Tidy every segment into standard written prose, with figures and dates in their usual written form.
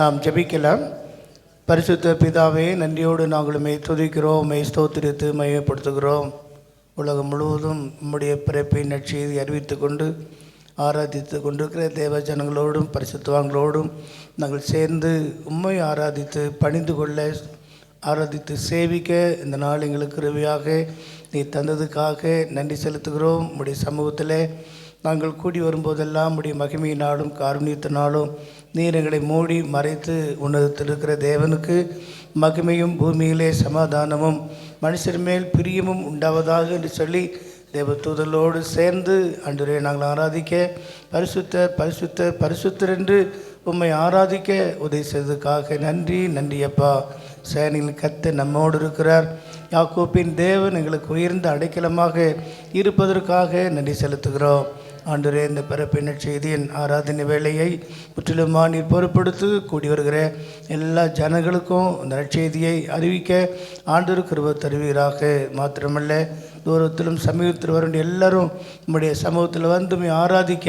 நாம் ஜெபிக்கலாம். பரிசுத்த பிதாவே, நன்றியோடு நாங்களுமே துதிக்கிறோம், ஸ்தோத்திரித்து மையப்படுத்துகிறோம். உலகம் முழுவதும் நம்முடைய பிறப்பின் நற்செய்தி அறிவித்து கொண்டு ஆராதித்து கொண்டிருக்கிற தேவ ஜனங்களோடும் பரிசுத்தவான்களோடும் நாங்கள் சேர்ந்து உம்மை ஆராதித்து பணிந்து கொள்ள, ஆராதித்து சேவிக்க இந்த நாள் எங்களுக்கு கிருபையாக நீ தந்ததுக்காக நன்றி செலுத்துகிறோம். உம்முடைய சமூகத்தில் நாங்கள் கூடி வரும்போதெல்லாம் உம்முடைய மகிமையினாலும் காருண்யத்தினாலும் நீர் எங்களை மூடி மறைத்து உன்னதத்திலிருக்கிற தேவனுக்கு மகிமையும் பூமியிலே சமாதானமும் மனுஷர் மேல் பிரியமும் உண்டாவதாக என்று சொல்லி தேவ தூதலோடு சேர்ந்து அன்றுவரை நாங்கள் ஆராதிக்க பரிசுத்தர் பரிசுத்தர் பரிசுத்தர் என்று உம்மை ஆராதிக்க உதவி செய்ததுக்காக நன்றி அப்பா. சேனையில் கர்த்தர் நம்மோடு இருக்கிறார். யாக்கோப்பின் தேவன் எங்களுக்கு உயர்ந்த அடைக்கலமாக இருப்பதற்காக நன்றி செலுத்துகிறோம். ஆண்டவரே, இந்த பிறப்பின் நற்செய்தியின் ஆராதனை வேலையை முற்றிலுமா நீர் பொறுப்படுத்தி கூடி வருகிற எல்லா ஜனங்களுக்கும் இந்த நற்செய்தியை அறிவிக்க ஆண்டவர் கிருபை தருவீராக. மாத்திரமல்ல, தூரத்திலும் சமீபத்தில் வர எல்லாரும் உம்முடைய சமூகத்தில் வந்து உம்மை ஆராதிக்க,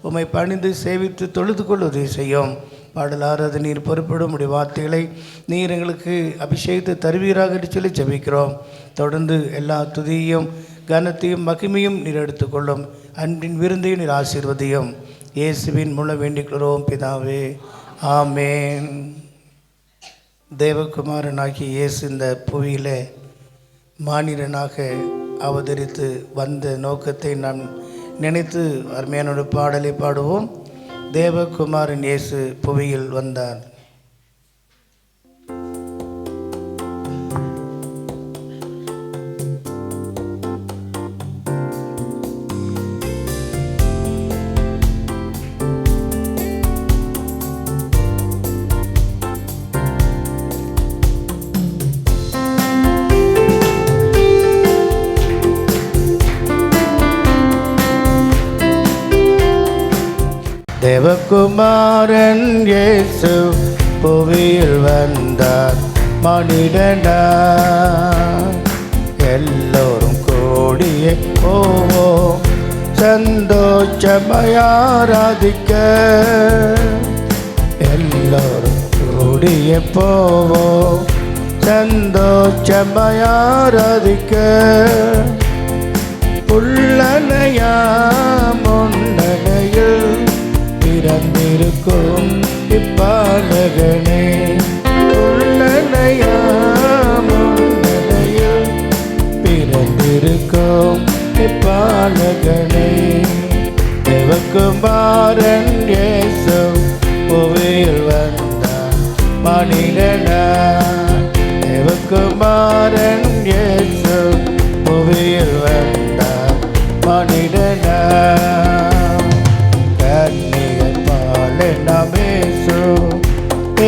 உம்மை பணிந்து சேவித்து தொழுது கொள்வதை செய்யும். பாடல் ஆராதனை நீர் பொறுப்படும் உடைய வார்த்தைகளை நீர் எங்களுக்கு அபிஷேகத்தை தருவீராக என்று சொல்லி ஜெபிக்கிறோம். தொடர்ந்து எல்லா துதியையும் கனத்தையும் மகிமையும் நீர் எடுத்துக்கொள்ளும். அன்பின் விருந்தையும் நீர் ஆசீர்வதியும். இயேசுவின் மூலம் வேண்டிக்கிறோம் பிதாவே, ஆமேன். தேவகுமாரனாகிய இயேசு இந்த புவியில் மானிடனாக அவதரித்து வந்த நோக்கத்தை நாம் நினைத்து அருமையான பாடலை பாடுவோம். தேவகுமாரன் இயேசு புவியில் வந்தார். தேவகுமாரன் இயேசு புவியில் வந்தார் மனிதனார். எல்லோரும் கூடியே போவோம் சந்தோஷமாய் ஆராதிக்க. எல்லோரும் கூடியே போவோம் சந்தோஷமாய் ஆராதிக்க. புல்லனையா முன்னணையில் பிறந்திருக்கும் இப்பாலகனே. உள்ளனையா முன்னணையில் பிறந்திருக்கும் இப்பாலகனே. தேவகுமாரன் இயேசு புவியில் வந்தார் மனிதனார். தேவகுமாரன் இயேசு புவியில் வந்தார் மனிதனார்.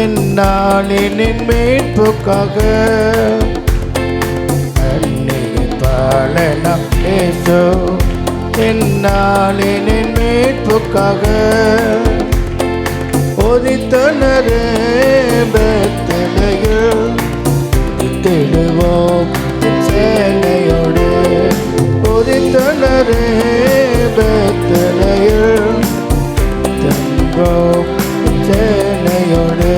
என்னாலினின் மீட்புக்காக பாலனம் ஏசு. என்னாலினின் மீட்புக்காக ஒதித்தனரே பெத்லகேமில் திடுவோம் சேனையோடு. ஒதித்தனரே பெத்லகேமில் திடுவோம் சேனையோடு.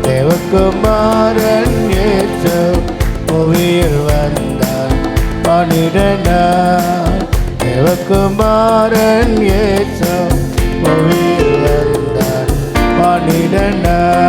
தேவகுமாரன் இயேசு புவியில் வந்தார் மனிதனார். தேவகுமாரன் இயேசு புவியில் வந்தார் மனிதனார்.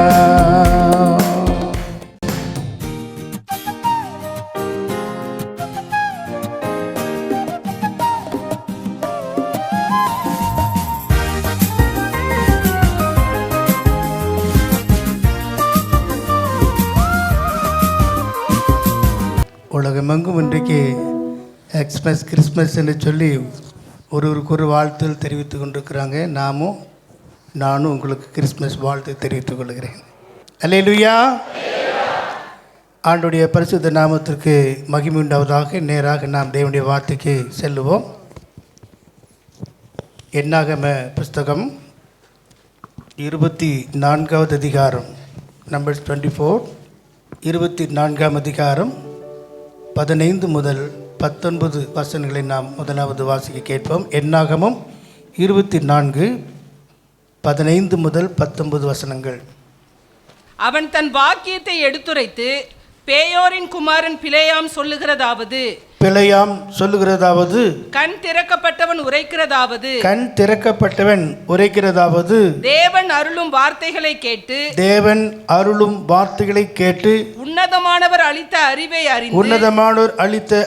உலகமெங்கும் இன்றைக்கு எக்ஸ்பிரஸ் கிறிஸ்மஸ் என்று சொல்லி ஒருவருக்கு ஒரு வாழ்த்துகள் தெரிவித்து கொண்டிருக்கிறாங்க. நானும் உங்களுக்கு கிறிஸ்மஸ் வாழ்த்து தெரிவித்துக் கொள்கிறேன். அல்லேலூயா. ஆண்டுடைய பரிசுத்த நாமத்திற்கு மகிமை உண்டாவதாக. நேராக நாம் தேவனுடைய வார்த்தைக்கு செல்லுவோம். என்னாகம புஸ்தகம் 24வது அதிகாரம், நம்பர்ஸ் 24, 24ஆம் அதிகாரம் 15 முதல் 19 வசனங்களை நாம் முதலாவது வாசிக்க கேட்போம். என்னாகமம் 24, 15 முதல் 19 வசனங்கள். அவன் தன் வாக்கியத்தை எடுத்துரைத்து பேயோரின் குமாரன் பிலேயாம் சொல்லுகிறதாவது கண் திறக்கப்பட்டவன் உரைக்கிறதாவது தேவன் அருளும் வார்த்தைகளை கேட்டு உன்னதமானவர் அளித்த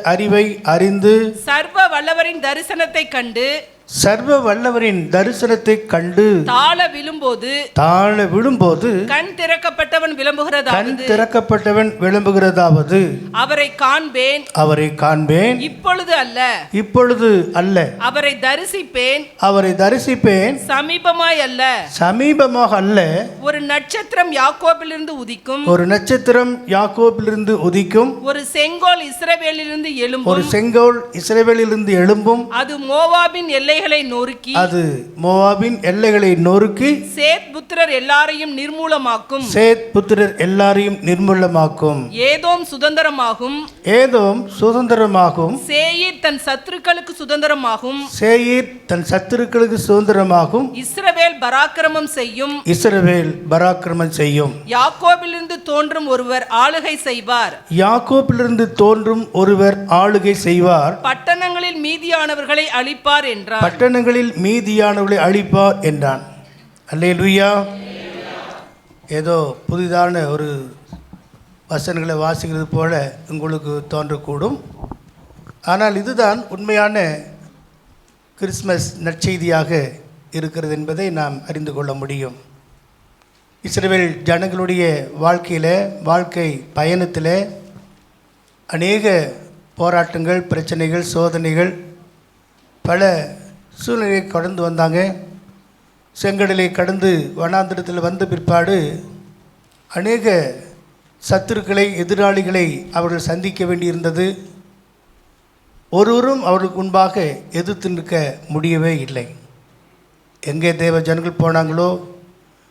அறிவை அறிந்து சர்வ வல்லவரின் தரிசனத்தை கண்டு தாழ விழும்போது கண் திறக்கப்பட்டவன் விளம்புகிறதாவது அவரை காண்பேன் இப்பொழுது அல்ல அவரை தரிசிப்பேன் சமீபமாய் அல்ல ஒரு நட்சத்திரம் யாக்கோபிலிருந்து உதிக்கும் ஒரு செங்கோல் இஸ்ரவேலிலிருந்து எழும்பும் அது மோவாபின் எல்லைகளை நொறுக்கி சேத் புத்திரர் எல்லாரையும் நிர்மூலமாக்கும் ஏதோம் சுதந்திரமாகும் சேயீர் தன் சத்துருக்களுக்கு சுதந்திரமாகும் இஸ்ரவேல் பராக்கிரமம் செய்யும் யாக்கோபிலிருந்து தோன்றும் ஒருவர் ஆளுகை செய்வார் பட்டணங்களில் மீதியானவர்களை அழிப்பார் என்றான் அல்லேலூயா. ஏதோ புதிதான ஒரு வசனங்களை வாசிக்கிறது போல உங்களுக்கு தோன்றக்கூடும். ஆனால் இதுதான் உண்மையான கிறிஸ்மஸ் நற்செய்தியாக இருக்கிறது என்பதை நாம் அறிந்து கொள்ள முடியும். இஸ்ரவேல் ஜனங்களுடைய வாழ்க்கை பயணத்தில் அநேக போராட்டங்கள், பிரச்சனைகள், சோதனைகள், பல சூழ்நிலையை கடந்து வந்தாங்க. செங்கடலை கடந்து வனாந்திரத்தில் வந்த பிற்பாடு அநேக சத்துருக்களை, எதிராளிகளை அவர்கள் சந்திக்க வேண்டியிருந்தது. ஒருவரும் அவர்களுக்கு முன்பாக எதிர்த்து நிற்க முடியவே இல்லை. எங்கே தேவ ஜனங்கள் போனாங்களோ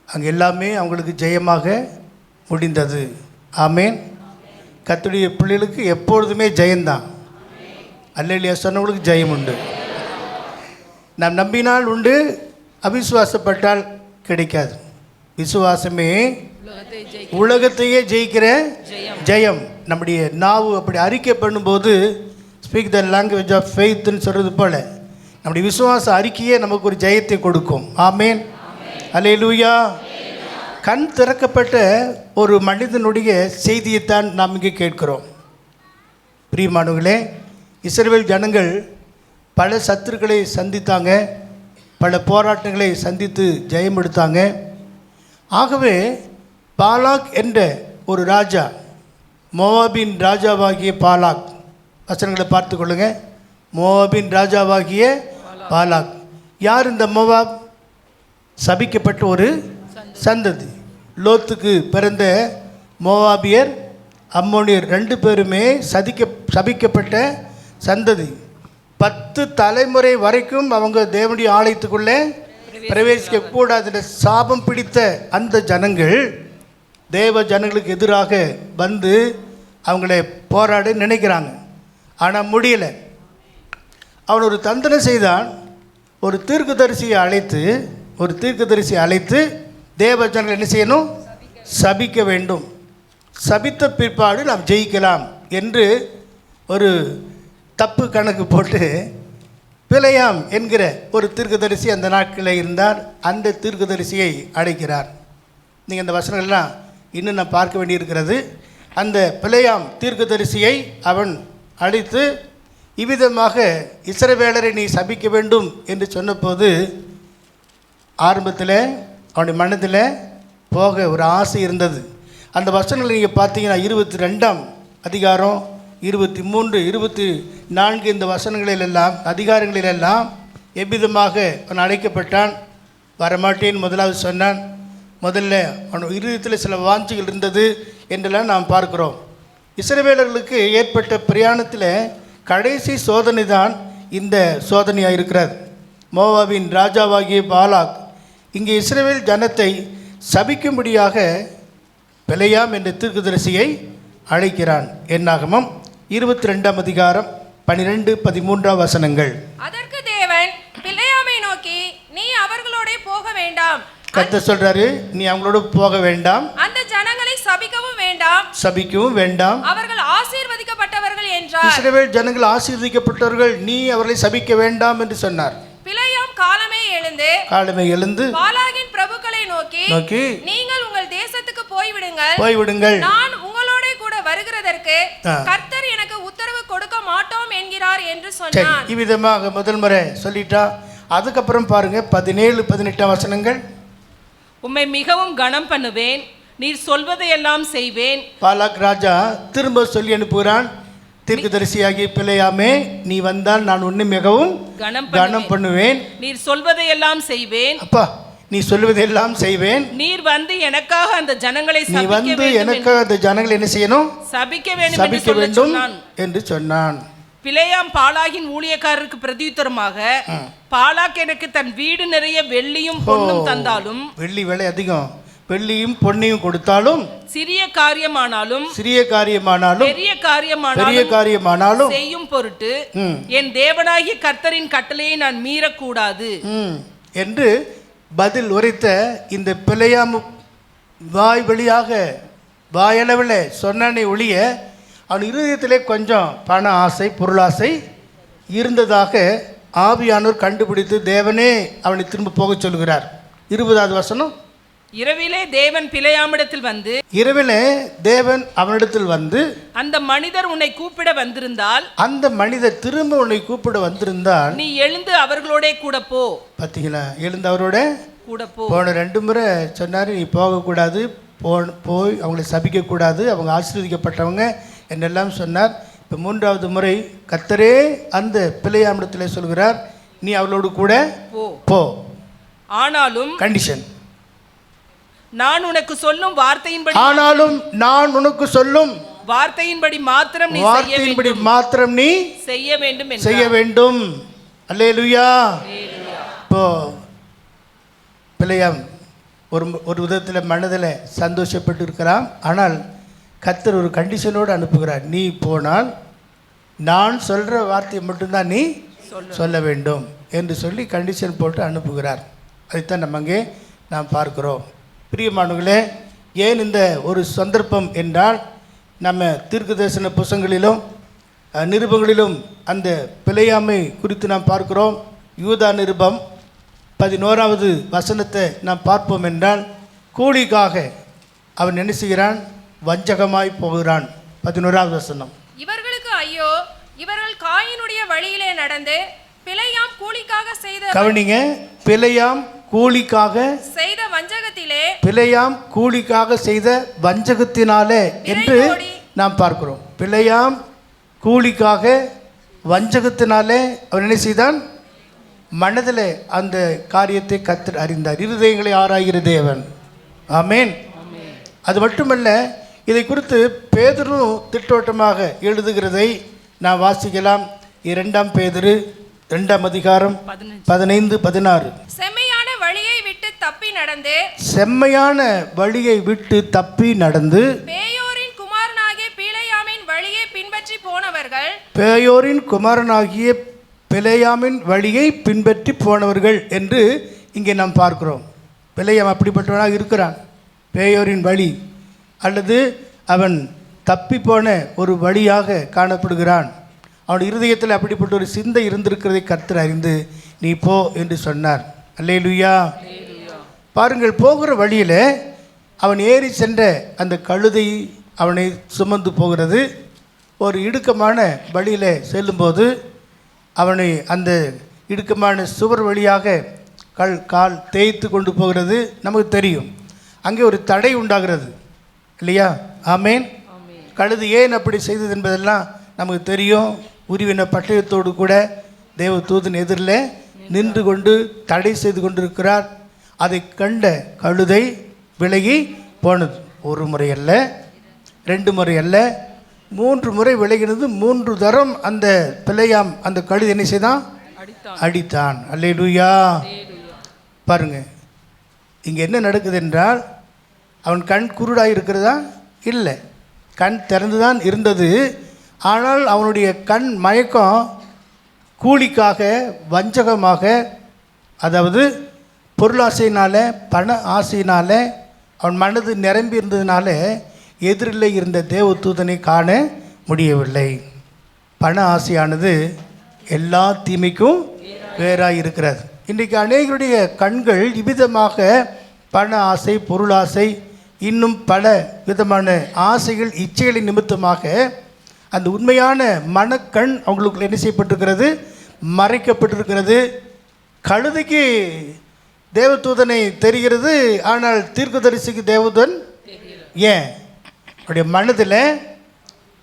அங்கே எல்லாமே அவங்களுக்கு ஜெயமாக முடிந்தது. ஆமேன். கர்த்தருடைய பிள்ளைகளுக்கு எப்பொழுதுமே ஜெயந்தான். அல்லேலூயா சொன்னவங்களுக்கு ஜெயம் உண்டு. நாம் நம்பினால் உண்டு, அவிசுவாசப்பட்டால் கிடைக்காது. விசுவாசமே உலகத்தையே ஜெயிக்கிற ஜெயம். நம்முடைய நாவு அப்படி அறிக்கை பண்ணும்போது ஸ்பீக் த லாங்குவேஜ் ஆஃப் ஃபெய்த்னு சொல்கிறது போல நம்முடைய விசுவாச அறிக்கையே நமக்கு ஒரு ஜெயத்தை கொடுக்கும். ஆமேன். அல்லேலூயா. கண் திறக்கப்பட்ட ஒரு மனிதனுடைய செய்தியைத்தான் நாம் இங்கே கேட்கிறோம். பிரியமானவர்களே, இஸ்ரவேல் ஜனங்கள் பல சத்துருக்களை சந்தித்தாங்க, பல போராட்டங்களை சந்தித்து ஜெயம் எடுத்தாங்க. ஆகவே பாலாக் என்ற ஒரு ராஜா, மோவாபின் ராஜாவாகிய பாலாக், வசனங்களை பார்த்து கொள்ளுங்க. மோவாபின் ராஜாவாகிய பாலாக் யார்? இந்த மோவாப் சபிக்கப்பட்ட ஒரு சந்ததி. லோத்துக்கு பிறந்த மோவாபியர், அம்மோனியர் 2 பேருமே சபிக்கப்பட்ட சந்ததி. 10 தலைமுறை வரைக்கும் அவங்க தேவனுடைய ஆலயத்துக்குள்ளே பிரவேசிக்க கூடாது. சாபம் பிடித்த அந்த ஜனங்கள் தேவ ஜனங்களுக்கு எதிராக வந்து அவங்கள போராட நினைக்கிறாங்க. ஆனால் முடியலை. அவன் ஒரு தந்தனை செய்தான். ஒரு தீர்க்கதரிசியை அழைத்து தேவ ஜனங்கள் என்ன செய்யணும்? சபிக்க வேண்டும். சபித்த பிற்பாடு நாம் ஜெயிக்கலாம் என்று ஒரு தப்பு கணக்கு போட்டு பிலேயாம் என்கிற ஒரு தீர்க்கதரிசி அந்த நாட்களில் இருந்தார். அந்த தீர்க்கதரிசியை அழைக்கிறார். நீங்கள் அந்த வசனங்கள்லாம் இன்னும் நான் பார்க்க வேண்டியிருக்கிறது. அந்த பிலேயாம் தீர்க்கதரிசியை அவன் அழைத்து இவ்விதமாக இஸ்ரவேலரை நீ சபிக்க வேண்டும் என்று சொன்னபோது ஆரம்பத்தில் அவனுடைய மனதில் போக ஒரு ஆசை இருந்தது. அந்த வசனங்களை நீங்கள் பார்த்தீங்கன்னா 22ஆம் அதிகாரம் 23, 24 இந்த வசனங்களிலெல்லாம் அதிகாரங்களிலெல்லாம் எவ்விதமாக அவன் அழைக்கப்பட்டான். வரமாட்டேன் முதலாவது சொன்னான். முதல்ல அவன் இருதயத்தில் சில வாஞ்சிகள் இருந்தது என்றெல்லாம் நாம் பார்க்கிறோம். இஸ்ரவேலர்களுக்கு ஏற்பட்ட பிரயாணத்தில் கடைசி சோதனை தான் இந்த சோதனையாக இருக்கிறது. மோவாபின் ராஜாவாகிய பாலாக் இங்கே இஸ்ரவேல் ஜனத்தை சபிக்கும்படியாக பிலேயாம் என்ற தீர்க்கதரிசியை அழைக்கிறான். என்னாகமம் 22ஆம் அதிகாரம் 12, 13 வசனங்கள். அதற்கு தேவன் பிலேயாமை நோக்கி, நீ அவர்களோட போக வேண்டாம். கர்த்தர் சொல்றாரு, நீ அவங்களோட போக வேண்டாம். அந்த ஜனங்கள் சபிக்கவும் வேண்டாம். அவர்கள் ஆசீர்வதிக்கப்பட்டவர்கள் என்றார். இஸ்ரவேல் ஜனங்கள் ஆசீர்வதிக்கப்பட்டவர்கள், நீ அவர்களை சபிக்க வேண்டாம் என்று சொன்னார். பிலேயாம் காலமே எழுந்து பாலாகின் பிரபுக்களை நோக்கி நீங்கள் உங்கள் தேசத்துக்கு போய்விடுங்கள், நான் உங்களோட கூட வருகிறதற்கு கர்த்தர் எனக்கு உத்தரவு கொடுக்க மாட்டோம் என்கிறார் என்று சொன்னான். இவ்விதமாக முதல் முறை சொல்லிட்டா. அதுக்கப்புறம் பாருங்க 17-18 வசனங்கள். உம்மை மிகவும் கனம் பண்ணுவேன், நீர் சொல்வதையெல்லாம் செய்வேன். பாலாக் ராஜா திரும்ப சொல்லி அனுப்புகிறான், தீர்க்கதரிசியாகிய பிலேயாமே, நீ வந்தால் நான் உன்னை மிகவும் கனம் பண்ணுவேன், நீர் சொல்வதையெல்லாம் செய்வேன். அப்பா, நீ சொல்வதெல்லாம் செய்வேன். நீர் வந்து எனக்காக அந்த ஜனங்களை என்ன செய்யணும்? சபிக்க வேண்டும் என்று சொன்னான். பிலேயாம் பாலாகின் ஊழியக்காரருக்கு பிரதியுத்தரமாக, பாலாக் எனக்கு தன் வீடு நிறைய வெள்ளியும் பொன்னும் தந்தாலும், வெள்ளி விலை அதிகம், வெள்ளியும் பொன்னையும் கொடுத்தாலும், சிறிய காரியமானாலும் பெரிய காரியமானாலும் செய்யும் பொருட்டு என் தேவனாகிய கர்த்தரின் கட்டளையை நான் மீறக்கூடாது என்று பதில் உரைத்த இந்த பிலேயாம் வாய் வழியாக வாயளவில் சொன்னானே ஒழிய அவன் இருதயத்திலே கொஞ்சம் பண ஆசை, பொருளாசை இருந்ததாக ஆவியானோர் கண்டுபிடித்து தேவனே அவனை திரும்ப போக சொல்கிறார். 20வது வசனம். இரவிலே தேவன் பிலேயாமிடத்தில் வந்து, இரவிலே தேவன் அவனிடத்தில் வந்து, அந்த மனிதர் உன்னை கூப்பிட வந்திருந்தால், அந்த மனிதர் திரும்ப உன்னை கூப்பிட வந்திருந்தால், நீ எழுந்து அவர்களோட கூட போ. பார்த்தீங்களா? எழுந்து அவரோட கூட போ. போன 2 முறை சொன்னார், நீ போகக்கூடாது, போய் அவங்களை சபிக்கக்கூடாது, அவங்க ஆசீர்வதிக்கப்பட்டவங்க என்னெல்லாம் சொன்னார். இப்போ 3வது முறை கர்த்தரே அந்த பிலேயாமிடத்தில் சொல்கிறார், நீ அவளோடு கூட போ. ஆனாலும் கண்டிஷன், நான் உனக்கு சொல்லும் வார்த்தையின்படி மாத்திரம் நீ செய்ய வேண்டும். அல்லேலூயா. இப்போ பிலேயாம் ஒரு விதத்தில் மனதில் சந்தோஷப்பட்டு இருக்கிறான். ஆனால் கர்த்தர் ஒரு கண்டிஷனோடு அனுப்புகிறார், நீ போனால் நான் சொல்கிற வார்த்தையை மட்டும்தான் நீ சொல்ல வேண்டும் என்று சொல்லி கண்டிஷன் போட்டு அனுப்புகிறார். அதைத்தான் நம்ம அங்கே நாம் பார்க்கிறோம். பிரியமானவர்களே, ஏன் இந்த ஒரு சந்தர்ப்பம் என்றால், நம்ம தீர்க்கதரிசன புத்தகங்களிலும் நிருபங்களிலும் அந்த பிலேயாமை குறித்து நாம் பார்க்கிறோம். யூதா நிருபம் 11வது வசனத்தை நாம் பார்ப்போம் என்றால், கூலிக்காக அவன் என்ன செய்கிறான்? வஞ்சகமாய் போகிறான். 11வது வசனம். இவர்களுக்கு ஐயோ, இவர்கள் காயினுடைய வழியிலே நடந்து பிலேயாம் கூலிக்காக செய்த, கவனிங்க, பிலேயாம் கூலிக்காக செய்த வஞ்சகத்தினாலே என்று நாம் பார்க்கிறோம். பிலேயாம் கூலிக்காக வஞ்சகத்தினாலே அவன் என்ன செய்தான்? மனதில் அந்த காரியத்தை கர்த்தர் அறிந்தார். இருதயங்களை ஆராய்கிற தேவன். ஆமென். அது மட்டுமல்ல, இதை குறித்து பேதுரு திட்டவட்டமாக எழுதுகிறதை நாம் வாசிக்கலாம். 2 பேதுரு 2ஆம் அதிகாரம் 15-16. செம்மையான வழியை விட்டு தப்பி நடந்து பேயோரின் குமாரனாகிய பிலேயாமின் வழியை பின்பற்றி போனவர்கள் என்று இங்கே நாம் பார்க்கிறோம். பிலேயாம் அப்படிப்பட்டவனாக இருக்கிறான். பேயோரின் வழி அல்லது அவன் தப்பி போன ஒரு வழியாக காணப்படுகிறான். அவன் இருதயத்தில் அப்படிப்பட்ட ஒரு சிந்தை இருந்திருக்கிறதை கர்த்தர் அறிந்து நீ போ என்று சொன்னார். அல்லேலூயா. பாருங்கள், போகிற வழியில் அவன் ஏறி சென்ற அந்த கழுதை அவனை சுமந்து போகிறது. ஒரு இடுக்கமான வழியில் செல்லும்போது அவனை அந்த இடுக்கமான சுவர் வழியாக கால் தேய்த்து கொண்டு போகிறது. நமக்கு தெரியும், அங்கே ஒரு தடை உண்டாகிறது இல்லையா? ஆமேன். கழுது ஏன் அப்படி செய்தது என்பதெல்லாம் நமக்கு தெரியும். உருவின பட்டயத்தோடு கூட தேவ தூதன் எதிரில் நின்று கொண்டு தடை செய்து கொண்டிருக்கிறார். அதை கண்ட கழுதை விலகி போனது. 1 முறை அல்ல, 2 முறை அல்ல, 3 முறை விலகினது. 3 தரம் அந்த பிலேயாம் அந்த கழுதை என்ன செய்தான்? அடித்தான். அல்லேலூயா. பாருங்க, இங்கே என்ன நடக்குது என்றால், அவன் கண் குருடாக இருக்கிறதா? இல்லை, கண் திறந்துதான் இருந்தது. ஆனால் அவனுடைய கண் மயக்கம் கூலிக்காக வஞ்சகமாக, அதாவது பொருளாசையினால், பண ஆசையினால் அவன் மனது நிரம்பி இருந்ததுனால எதிரில் இருந்த தேவதூதனை காண முடியவில்லை. பண ஆசையானது எல்லா தீமைக்கும் வேறாக இருக்கிறது. இன்றைக்கு அநேகருடைய கண்கள் இவ்விதமாக பண ஆசை, பொருளாசை, இன்னும் பல விதமான ஆசைகள், இச்சைகளின் நிமித்தமாக அந்த உண்மையான மனக்கண் அவங்களுக்கு என்ன செய்யப்பட்டிருக்கிறது? மறைக்கப்பட்டிருக்கிறது. கழுதைக்கு தேவதூதனை தெரிகிறது, ஆனால் தீர்க்கதரிசிக்கு தேவதூதன் ஏன்? அவருடைய மனதில்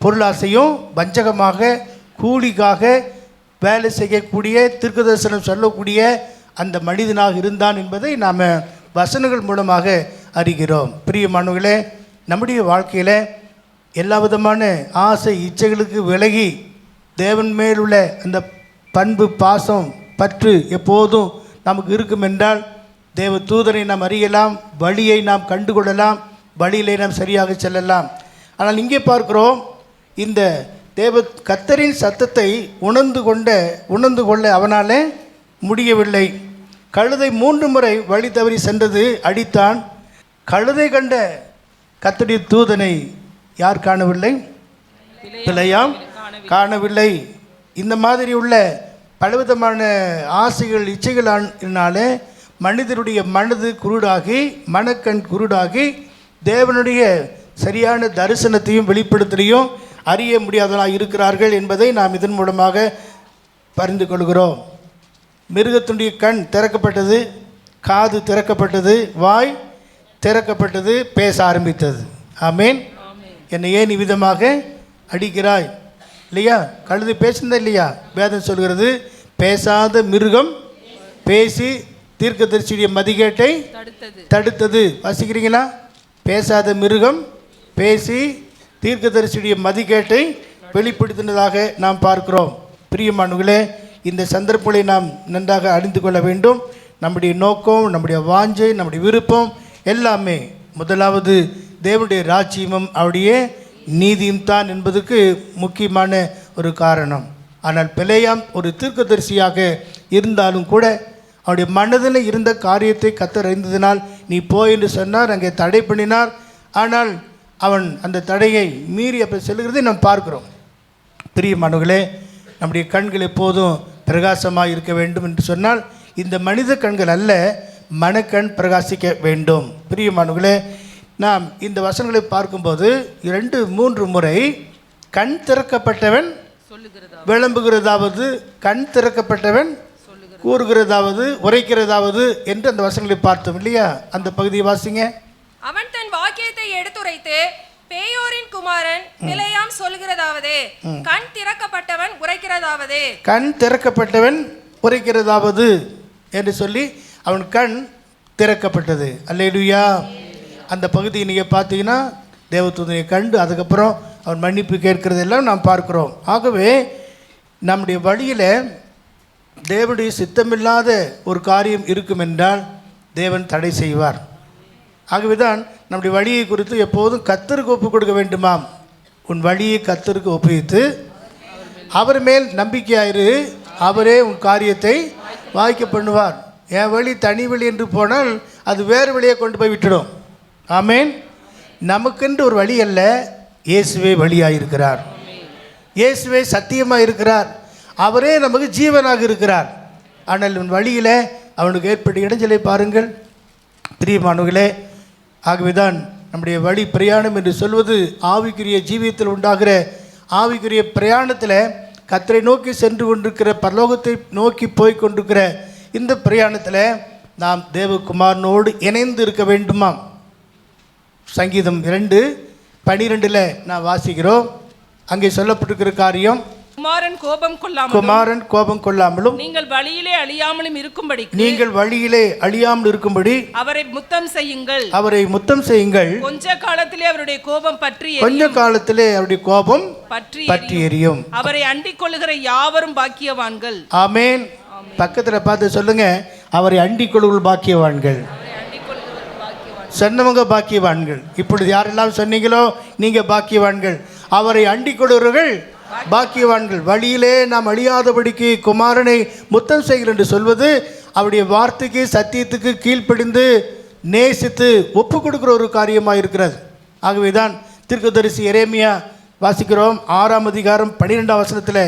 பொருளாசையும் வஞ்சகமாக கூலிக்காக வேலை செய்யக்கூடிய, தீர்க்கதரிசனம் சொல்லக்கூடிய அந்த மனிதனாக இருந்தான் என்பதை நாம் வசனங்கள் மூலமாக அறிகிறோம். பிரியமானவர்களே, நம்முடைய வாழ்க்கையில் எல்லா விதமான ஆசை இச்சைகளுக்கு விலகி தேவன் மேலுள்ள அந்த பண்பு, பாசம், பற்று எப்போதும் நமக்கு இருக்கும் என்றால் தேவ தூதரை நாம் அறியலாம், வழியை நாம் கண்டுகொள்ளலாம், வழியிலே நாம் சரியாக செல்லலாம். ஆனால் இங்கே பார்க்கிறோம், இந்த கர்த்தரின் சத்தத்தை உணர்ந்து கொள்ள அவனால் முடியவில்லை. கழுதை 3 முறை வழி தவறி சென்றது, அடித்தான். கழுதை கண்ட கர்த்தருடைய தூதனை யார் காணவில்லை? பிலேயாம் காணவில்லை. இந்த மாதிரி உள்ள பலவிதமான ஆசைகள், இச்சைகளினாலே மனிதனுடைய மனது குருடாகி, மனக்கண் குருடாகி, தேவனுடைய சரியான தரிசனத்தையும் வெளிப்படுத்தலையும் அறிய முடியாதவர்களாக இருக்கிறார்கள் என்பதை நாம் இதன் மூலமாக பரிந்து கொள்கிறோம். மிருகத்தினுடைய கண் திறக்கப்பட்டது, காது திறக்கப்பட்டது, வாய் திறக்கப்பட்டது, பேச ஆரம்பித்தது. ஆமேன். என்னை ஏன் இவ்விதமாக அடிக்கிறாய்? இல்லையா? கழுதை பேசுனதா இல்லையா? வேதம் சொல்கிறது, பேசாத மிருகம் பேசி தீர்க்கதரிசியுடைய மதிகேட்டை தடுத்தது. வாசிக்கிறீங்களா? பேசாத மிருகம் பேசி தீர்க்கதரிசியுடைய மதிகேட்டை வெளிப்படுத்தினதாக நாம் பார்க்கிறோம். பிரியமானவர்களே, இந்த சந்தர்ப்பங்களை நாம் நன்றாக அறிந்து கொள்ள வேண்டும். நம்முடைய நோக்கம், நம்முடைய வாஞ்சை, நம்முடைய விருப்பம் எல்லாமே முதலாவது தேவனுடைய ராஜ்யமும் அவருடைய நீதியும் தான் என்பதற்கு முக்கியமான ஒரு காரணம். ஆனால் பிலேயாம் ஒரு தீர்க்கதரிசியாக இருந்தாலும் கூட அவருடைய மனதில் இருந்த காரியத்தை கர்த்தர் அறிந்ததினால் நீ போய் என்று சொன்னார், அங்கே தடை பண்ணினார். ஆனால் அவன் அந்த தடையை மீறி அப்போ செல்கிறதை நாம் பார்க்கிறோம். பிரியமானவர்களே, நம்முடைய கண்கள் எப்போதும் பிரகாசமாக இருக்க வேண்டும் என்று சொன்னால் இந்த மனித கண்கள் அல்ல, மனக்கண் பிரகாசிக்க வேண்டும். பிரியமானவர்களே, நாம் இந்த வசனங்களை பார்க்கும்போது 2-3 முறை கண் திறக்கப்பட்டவன் விளம்புகிறதாவது, கண் திறக்கப்பட்டவன் கூறுகிறதாவது, உரைக்கிறதாவது என்று அந்த வசனங்களை பார்த்தோம் இல்லையா? அந்த பகுதியை வாசிங்க. அவன் தன் வாக்கியத்தை எடுத்துரைத்து, பேயோரின் குமாரன் பிலேயாம் சொல்கிறதாவது, கண் திறக்கப்பட்டவன் உரைக்கிறதாவது, கண் திறக்கப்பட்டவன் உரைக்கிறதாவது என்று சொல்லி அவன் கண் திறக்கப்பட்டது. அல்லேலூயா. அந்த பகுதியை நீங்கள் பார்த்தீங்கன்னா தேவதூதனை கண்டு அதுக்கப்புறம் அவன் மன்னிப்பு கேட்கிறதெல்லாம் நாம் பார்க்கிறோம். ஆகவே நம்முடைய வழியில் தேவனுடைய சித்தமில்லாத ஒரு காரியம் இருக்கும் என்றால் தேவன் தடை செய்வார். ஆகவே தான் நம்முடைய வழியை குறித்து எப்போதும் கர்த்தருக்கு ஒப்புக் கொடுக்க வேண்டுமாம். உன் வழியை கர்த்தருக்கு ஒப்புவித்து அவர் மேல் நம்பிக்கையாயிரு, அவரே உன் காரியத்தை வாய்க்க பண்ணுவார். என் வழி தனி வழி என்று போனால் அது வேறு வழியை கொண்டு போய் விட்டுடும். ஆமேன். நமக்கென்று ஒரு வழி அல்ல, இயேசுவே வழியாக இருக்கிறார், இயேசுவே சத்தியமாக இருக்கிறார், அவரே நமக்கு ஜீவனாக இருக்கிறார். ஆனால் உன் வழியில் அவனுக்கு ஏற்பட்ட இடைஞ்சலை பாருங்கள். பிரியமானவர்களே, ஆகவேதான் நம்முடைய வழி பிரயாணம் என்று சொல்வது ஆவிக்குரிய ஜீவியத்தில் உண்டாகிற ஆவிக்குரிய பிரயாணத்தில் கர்த்தரை நோக்கி சென்று கொண்டிருக்கிற, பரலோகத்தை நோக்கி போய் கொண்டிருக்கிற இந்த பிரயாணத்தில் நாம் தேவகுமாரனோடு இணைந்து இருக்க வேண்டுமாம். சங்கீதம் 2:12 நான் வாசிக்கிறோம். அங்கே சொல்லப்பட்டிருக்கிற காரியம், குமாரன் கோபம் கொள்ளாமலும் நீங்கள் வழியிலே அழியாமல் இருக்கும்படி அவரை முத்தம் செய்யுங்கள். கொஞ்ச காலத்திலே அவருடைய கோபம் பற்றி எரியும். அவரை அண்டிக் கொள்ளுகிற யாவரும் பாக்கியவான்கள். ஆமேன். பக்கத்தில் பார்த்து சொல்லுங்க, அவரை அண்டிக் கொள்ளுகிற பாக்கியவான்கள். சொன்னவங்க பாக்கியவான்கள். இப்பொழுது யாரெல்லாம் சொன்னீங்களோ நீங்கள் பாக்கியவான்கள். அவரை அண்டிக் கொள்கிறவர்கள் பாக்கியவான்கள். வழியிலே நாம் அழியாதபடிக்கு குமாரனை முத்தம் செய்கிறேன் என்று சொல்வது அவருடைய வார்த்தைக்கு, சத்தியத்துக்கு கீழ்ப்படிந்து நேசித்து ஒப்பு கொடுக்குற ஒரு காரியமாக இருக்கிறது. ஆகவே தான் தீர்க்கதரிசி எரேமியா வாசிக்கிறோம் 6ஆம் அதிகாரம் 12ஆம் வசனத்தில்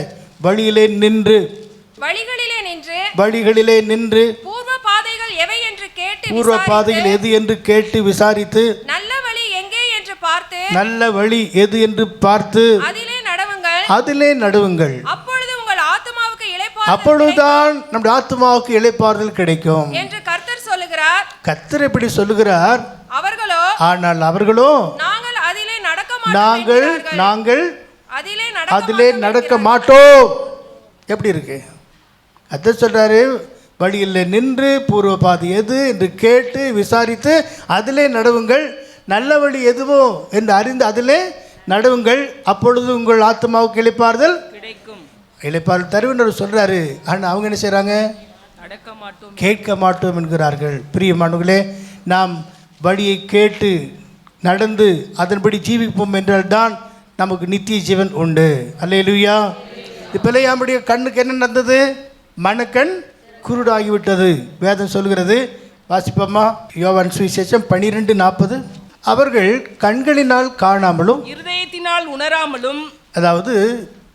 வழிகளிலே நின்று பூர்வ பாதைகள் எவை என்று கேட்டு பூர்வ பாதைகள் எது என்று கேட்டு விசாரித்து நல்ல வழி எங்கே என்று பார்த்து நல்ல வழி எது என்று பார்த்து அதிலே நடுவுங்கள் அப்பொழுது உங்கள் ஆத்துமாவுக்கு இளைப்பாறுதல் அப்பொழுதுதான் நம்முடைய ஆத்துமாவுக்கு இளைப்பாறுதல் கிடைக்கும் என்று கர்த்தர் சொல்லுகிறார். கர்த்தர் எப்படி சொல்லுகிறார்? ஆனால் அவர்களோ நாங்கள் அதிலே நடக்க மாட்டோம். எப்படி இருக்கு? கர்த்தர் சொல்றாரு, வழியில் நின்று பூர்வ பாதை எது என்று கேட்டு விசாரித்து அதிலே நடுவுங்கள், நல்ல வழி எதுவோ என்று அறிந்து அதிலே நடுவுங்கள், அப்பொழுது உங்கள் ஆத்மாவுக்கு இளைப்பாறுதல் கிடைக்கும். இளைப்பாறுதல் தருவினர் சொல்றாரு. ஆனால் அவங்க என்ன செய்றாங்க? கேட்க மாட்டோம் என்கிறார்கள். பிரியமானவர்களே, நாம் வழியை கேட்டு நடந்து அதன்படி ஜீவிப்போம் என்றால் தான் நமக்கு நித்திய ஜீவன் உண்டு. அல்லேலூயா. பிலேயாமுடைய கண்ணுக்கு என்ன நடந்தது? மனக்கண் குருடாகிவிட்டது. வேதம் சொல்கிறது, வாசிப்போமா? யோவான் சுவிசேஷம் 12:40. அவர்கள் கண்களினால் காணாமலும் இருதயத்தினால் உணராமலும், அதாவது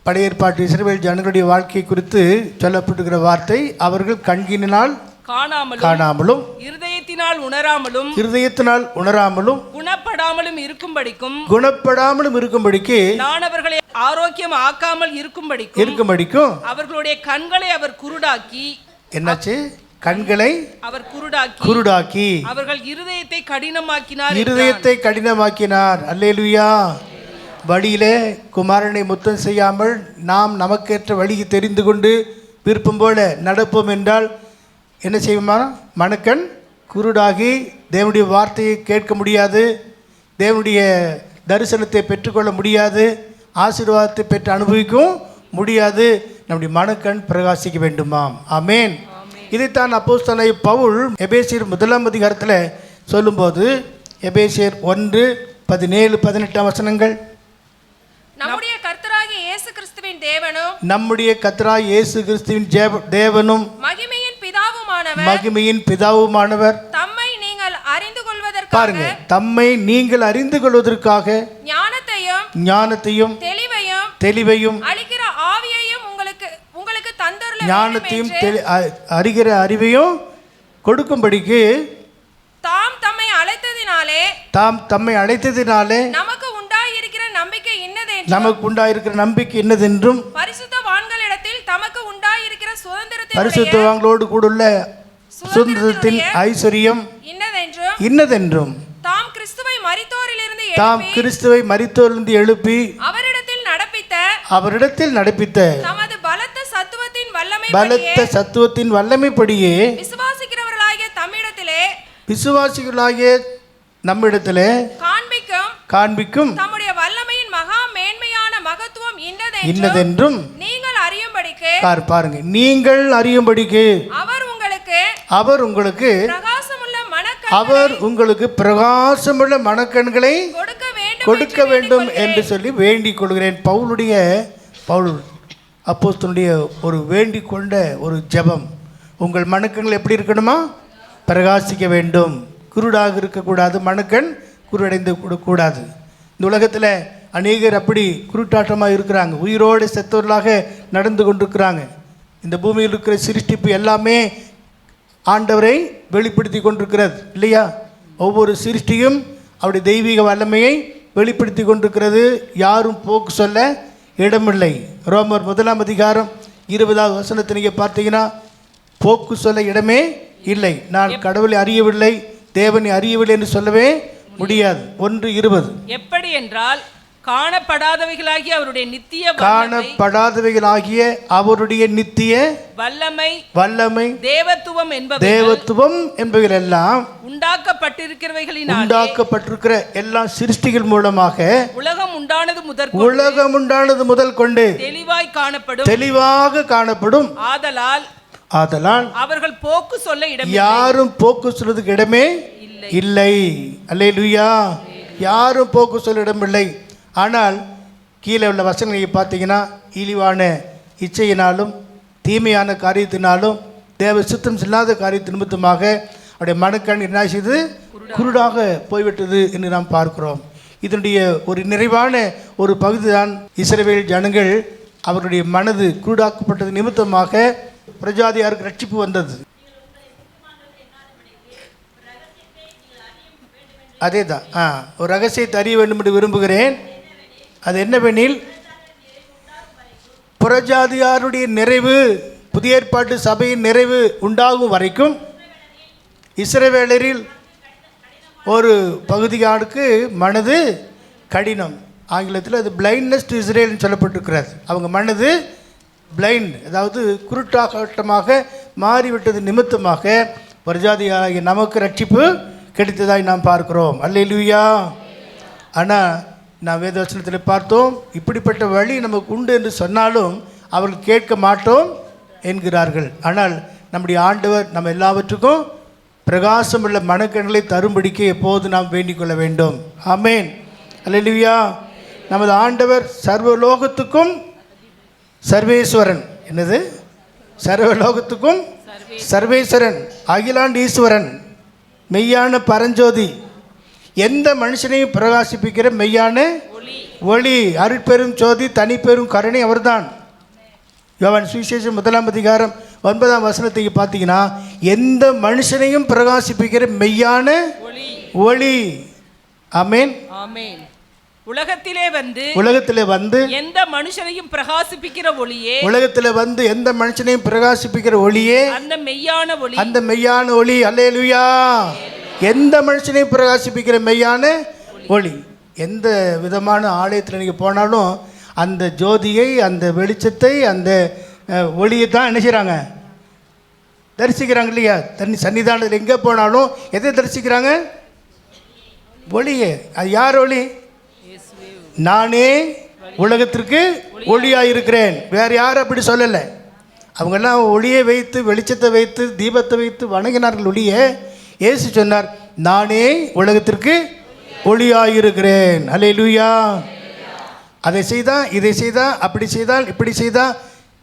பழைய ஏற்பாட்டு இஸ்ரவேல் ஜனங்களுடைய வாழ்க்கை குறித்து சொல்லப்பட்டிருக்கிற வார்த்தை, அவர்கள் கண்களினால் காணாமலும் இருதயத்தினால் உணராமலும் குணப்படாமலும் இருக்கும்படிக்கு நான் அவர்களை ஆரோக்கியம் ஆக்காமல் இருக்கும்படிக்கும் அவர்களுடைய கண்களை அவர் குருடாக்கி. என்னாச்சு? கண்களை அவர் குருடாக்கி அவர்கள் இருதயத்தை கடினமாக்கினார். அல்லேலூயா. வழியிலே குமாரனை முத்தம் செய்யாமல் நாம் நமக்கேற்ற வழியை தெரிந்து கொண்டு விருப்பம் போல நடப்போம் என்றால் என்ன செய்வோமா? மனக்கண் குருடாகி தேவனுடைய வார்த்தையை கேட்க முடியாது, தேவனுடைய தரிசனத்தை பெற்றுக்கொள்ள முடியாது, ஆசீர்வாதத்தை பெற்று அனுபவிக்கவும் முடியாது. நம்முடைய மனக்கண் பிரகாசிக்க வேண்டுமாம். ஆமேன். இதைத்தான் அப்போஸ்தலனாகிய பவுல் எபேசியர் 1ஆம் அதிகாரத்தில் சொல்லும்போது, எபேசியர் 1:17-18 வசனங்கள், நம்முடைய கர்த்தராகிய இயேசு கிறிஸ்துவின் தேவனும் மகிமையின் பிதாவுமானவர் தம்மை நீங்கள் அறிந்து கொள்வதற்காக, பாருங்க, தம்மை நீங்கள் அறிந்து கொள்வதற்காக ஞானத்தையும் தெளிவையும் அளிக்கிற ஆவியையும் உங்களுக்கு தந்தருள, ஞானத்தையும் அறிகிற அறிவையும் கொடுக்கும்படிக்கு தாம் தம்மை அழைத்ததினாலே நமக்கு உண்டாயிருக்கிற நம்பிக்கை இன்னதென்றும் பரிசுத்தவான்களிடத்தில் தமக்கு உண்டாயிருக்கிற பரிசுத்தவான்களோடு கூடுள்ள சுதந்திரத்தின் ஐஸ்வரியம் இன்னதென்றும் தாம் கிறிஸ்துவை மரித்தோரிலிருந்து எழுப்பி அவரிடத்தில் நடப்பித்த தமது பலத்த சத்துவத்தின் வல்லமைப்படியே விசுவாசிகளாகிய நம்மிடத்திலே காண்பிக்கும் தம்முடைய வல்லமையின் மகா மேன்மையான மகத்துவம் இன்னதென்றும் நீங்கள் அறியும்படிக்கு, பாருங்க, நீங்கள் அறியும்படிக்கு அவர் உங்களுக்கு பிரகாசமுள்ள மனக்கண்களை கொடுக்க வேண்டும் என்று சொல்லி வேண்டிக் கொள்கிறேன். பவுல் அப்போஸ்தலனுடைய ஒரு வேண்டிக் கொண்ட ஒரு ஜெபம். உங்கள் மனக்கண்கள் எப்படி இருக்கணுமா? பிரகாசிக்க வேண்டும். குருடாக இருக்கக்கூடாது, மனக்கண் குருடடைந்து கூடாது. இந்த உலகத்தில் அநேகர் அப்படி குருட்டாட்டமாக இருக்கிறாங்க, உயிரோடு செத்தவர்களாக நடந்து கொண்டிருக்கிறாங்க. இந்த பூமியில் இருக்கிற சிருஷ்டிப்பு எல்லாமே ஆண்டவரை வெளிப்படுத்தி கொண்டிருக்கிறது இல்லையா? ஒவ்வொரு சிருஷ்டியும் அவருடைய தெய்வீக வல்லமையை வெளிப்படுத்தி கொண்டிருக்கிறது. யாரும் போக்கு சொல்ல இடமில்லை. ரோமர் 1ஆம் அதிகாரம் 20வது வசனத்தை நீங்கள் பார்த்தீங்கன்னா, போக்கு சொல்ல இடமே இல்லை. நான் கடவுளை அறியவில்லை, தேவனை அறியவில்லை என்று சொல்லவே முடியாது. 1:20. எப்படி என்றால், காணப்படாதவைகளாகிய அவருடைய நித்திய வல்லமை தேவத்துவம் என்பவைகள் எல்லாம் உண்டாக்கப்பட்டிருக்கிற எல்லா சிருஷ்டிகள் மூலமாக உலகம் உண்டானது முதல் கொண்டு தெளிவாக காணப்படும். ஆதலால் அவர்கள் போக்கு சொல்ல யாரும் போக்கு சொல்றதுக்கு இடமே இல்லை. அல்லேலூயா. யாரும் போக்கு சொல்ல இடமில்லை. ஆனால் கீழே உள்ள வசனங்களை பார்த்தீங்கன்னா, இழிவான இச்சையினாலும் தீமையான காரியத்தினாலும் தேவ சித்தம் இல்லாத காரியத்தின் நிமித்தமாக அவருடைய மனக்கண் என்ன செய்து குருடாக போய்விட்டது என்று நாம் பார்க்கிறோம். இதனுடைய ஒரு நிறைவான ஒரு பகுதி தான் இஸ்ரவேல் ஜனங்கள் அவருடைய மனது குருடாக்கப்பட்டது நிமித்தமாக பிரஜாதியாருக்கு ரட்சிப்பு வந்தது. அதே தான் ஒரு ரகசியத்தை அறிய வேண்டும் என்று விரும்புகிறேன். அது என்னவெனில், புறஜாதியாருடைய நிறைவு, புதிய ஏற்பாட்டு சபையின் நிறைவு உண்டாகும் வரைக்கும் இஸ்ரவேலரில் ஒரு பகுதியாருக்கு மனது கடினம். ஆங்கிலத்தில் அது பிளைண்ட்னஸ் டு இஸ்ரேல்னு சொல்லப்பட்டிருக்கிறது. அவங்க மனது பிளைண்ட், அதாவது குருட்டாகட்டமாக மாறிவிட்டது நிமித்தமாக புறஜாதியாகிய நமக்கு ரட்சிப்பு கிடைத்ததாய் நாம் பார்க்கிறோம். அல்லேலூயா. ஆனால் நான் வேதவசனத்தில் பார்த்தோம், இப்படிப்பட்ட வழி நமக்கு உண்டு என்று சொன்னாலும் அவர்கள் கேட்க மாட்டோம் என்கிறார்கள். ஆனால் நம்முடைய ஆண்டவர் நம்ம எல்லாவற்றுக்கும் பிரகாசமுள்ள மனக்கண்களை தரும்படிக்கு எப்போது நாம் வேண்டிக் கொள்ள வேண்டும். ஆமேன். அல்லேலூயா. நமது ஆண்டவர் சர்வலோகத்துக்கும் சர்வேஸ்வரன். என்னது? சர்வலோகத்துக்கும் சர்வேஸ்வரன், அகிலாண்டு ஈஸ்வரன், மெய்யான பரஞ்சோதி, எந்த மனுஷனையும் பிரகாசிப்பிக்கிற மெய்யான ஒளி, அருட்பெரும் ஜோதி, தனிப்பெரும் கருணை அவர்தான். யோவான் சுவிசேஷம் 1ஆம் அதிகாரம் 9ஆம் வசனத்தை பார்த்தீங்கன்னா, எந்த மனுஷனையும் பிரகாசிப்பிக்கிற மெய்யான ஒளி. ஆமேன். ஆமென். உலகத்திலே வந்து எந்த மனுஷனையும் பிரகாசிப்பிக்கிற ஒளியே, உலகத்திலே வந்து எந்த மனுஷனையும் பிரகாசிப்பிக்கிற ஒளியே, அந்த மெய்யான ஒளி, அந்த மெய்யான ஒளி. அல்லேலூயா. எந்த மனுஷனையும் பிரகாசிப்பிக்கிற மெய்யான ஒளி. எந்த விதமான ஆலயத்தில் நீங்கள் போனாலும் அந்த ஜோதியை, அந்த வெளிச்சத்தை, அந்த ஒளியை தான் என்ன செய்கிறாங்க? தரிசிக்கிறாங்க இல்லையா? சன்னிதானத்தில் எங்கே போனாலும் எதை தரிசிக்கிறாங்க? ஒளியே. அது யார் ஒளி? நானே உலகத்திற்கு ஒளியாக இருக்கிறேன். வேறு யாரும் அப்படி சொல்லலை. அவங்கெல்லாம் ஒளியை வைத்து, வெளிச்சத்தை வைத்து, தீபத்தை வைத்து வணங்கினார்கள் ஒளிய. இயேசு சொன்னார், நானே உலகத்திற்கு ஒளியாக இருக்கிறேன். அல்லேலூயா. அதை செய்தால், இதை செய்தால், அப்படி செய்தால், இப்படி செய்தால்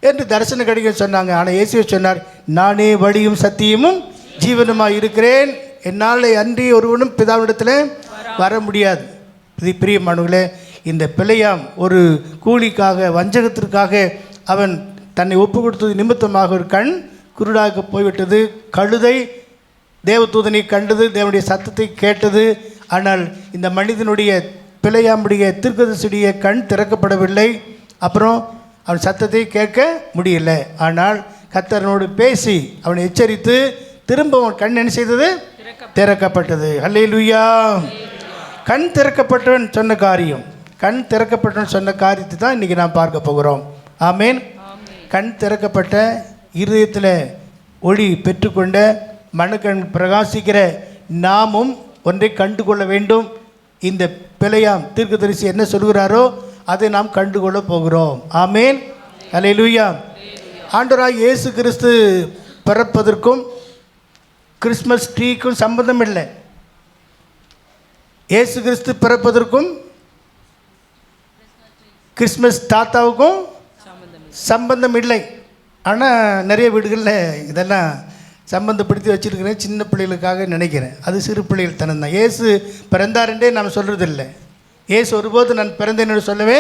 என்று தரிசனம் கிடைக்கும் சொன்னாங்க. ஆனால் இயேசு சொன்னார், நானே வழியும் சத்தியமும் ஜீவனுமாக இருக்கிறேன். என்னால் அன்றி ஒருவனும் பிதாவிடத்தில் வர முடியாது. இது பிரியமானவர்களே, இந்த பிழையாம் ஒரு கூலிக்காக, வஞ்சகத்திற்காக அவன் தன்னை ஒப்பு கொடுத்தது நிமித்தமாக ஒரு கண் குருடாக போய்விட்டது. கழுதை தேவதூதனை கண்டது, தேவனுடைய சத்தத்தை கேட்டது. ஆனால் இந்த மனிதனுடைய பிழையாமுடைய தீர்க்கதரிசியுடைய கண் திறக்கப்படவில்லை. அப்புறம் அவன் சத்தத்தை கேட்க முடியல. ஆனால் கர்த்தரோடு பேசி அவனை எச்சரித்து திரும்ப அவன் கண் என்ன செய்தது? திறக்கப்பட்டது. அல்லேலூயா. கண் திறக்கப்பட்டவன் சொன்ன காரியம், கண் திறக்கப்பட்டவன் சொன்ன காரியத்தை தான் இன்றைக்கி நாம் பார்க்க போகிறோம். ஆமேன். கண் திறக்கப்பட்ட, இருதயத்தில் ஒளி பெற்றுக்கொண்ட, மனக்கண் பிரகாசிக்கிற நாமும் ஒன்றை கண்டு கொள்ள வேண்டும். இந்த பிழையாம் தீர்க்கதரிசி என்ன சொல்கிறாரோ அதை நாம் கண்டுகொள்ள போகிறோம். ஆமேன். அல்லேலூயா. ஆண்டவராய் இயேசு கிறிஸ்து பிறப்பதற்கும் கிறிஸ்மஸ் ட்ரீக்கும் சம்பந்தம் இல்லை. இயேசு கிறிஸ்து பிறப்பதற்கும் கிறிஸ்மஸ் தாத்தாவுக்கும் சம்பந்தம் இல்லை. ஆனால் நிறைய வீடுகளில் இதெல்லாம் சம்பந்தப்படுத்தி வச்சுருக்கிறேன், சின்ன பிள்ளைகளுக்காக நினைக்கிறேன். அது சிறு பிள்ளைகள் தனம் தான். இயேசு பிறந்தாருன்றே நாம் சொல்கிறதில்லை. இயேசு ஒருபோது நான் பிறந்தேன் என்று சொல்லவே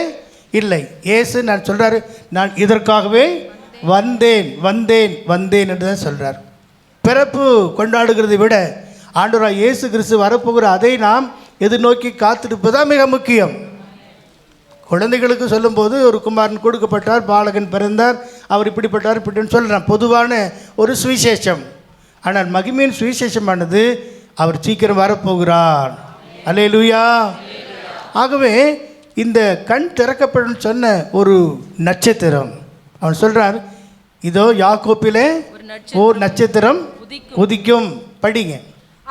இல்லை. இயேசு நான் சொல்கிறாரு, நான் இதற்காகவே வந்தேன் வந்தேன் வந்தேன் என்று தான் சொல்கிறார். பிறப்பு கொண்டாடுகிறதை விட ஆண்டவராய் இயேசு கிறிஸ்து வரப்போகிற அதை நாம் எதிர்நோக்கி காத்திருப்பதுதான் மிக முக்கியம். குழந்தைகளுக்கு சொல்லும்போது ஒரு குமாரன் கொடுக்கப்பட்டார், பாலகன் பிறந்தார், அவர் இப்படிப்பட்டார் இப்படின்னு சொல்கிறான், பொதுவான ஒரு சுவிசேஷம். ஆனால் மகிமையின் சுவிசேஷமானது அவர் சீக்கிரம் வரப்போகிறார். அல்லேலூயா. ஆகவே இந்த கண் திறக்கப்படும் சொன்ன ஒரு நட்சத்திரம், அவன் சொல்கிறார், இதோ யாக்கோப்பிலே ஓர் நட்சத்திரம் உதிக்கும். படிங்க.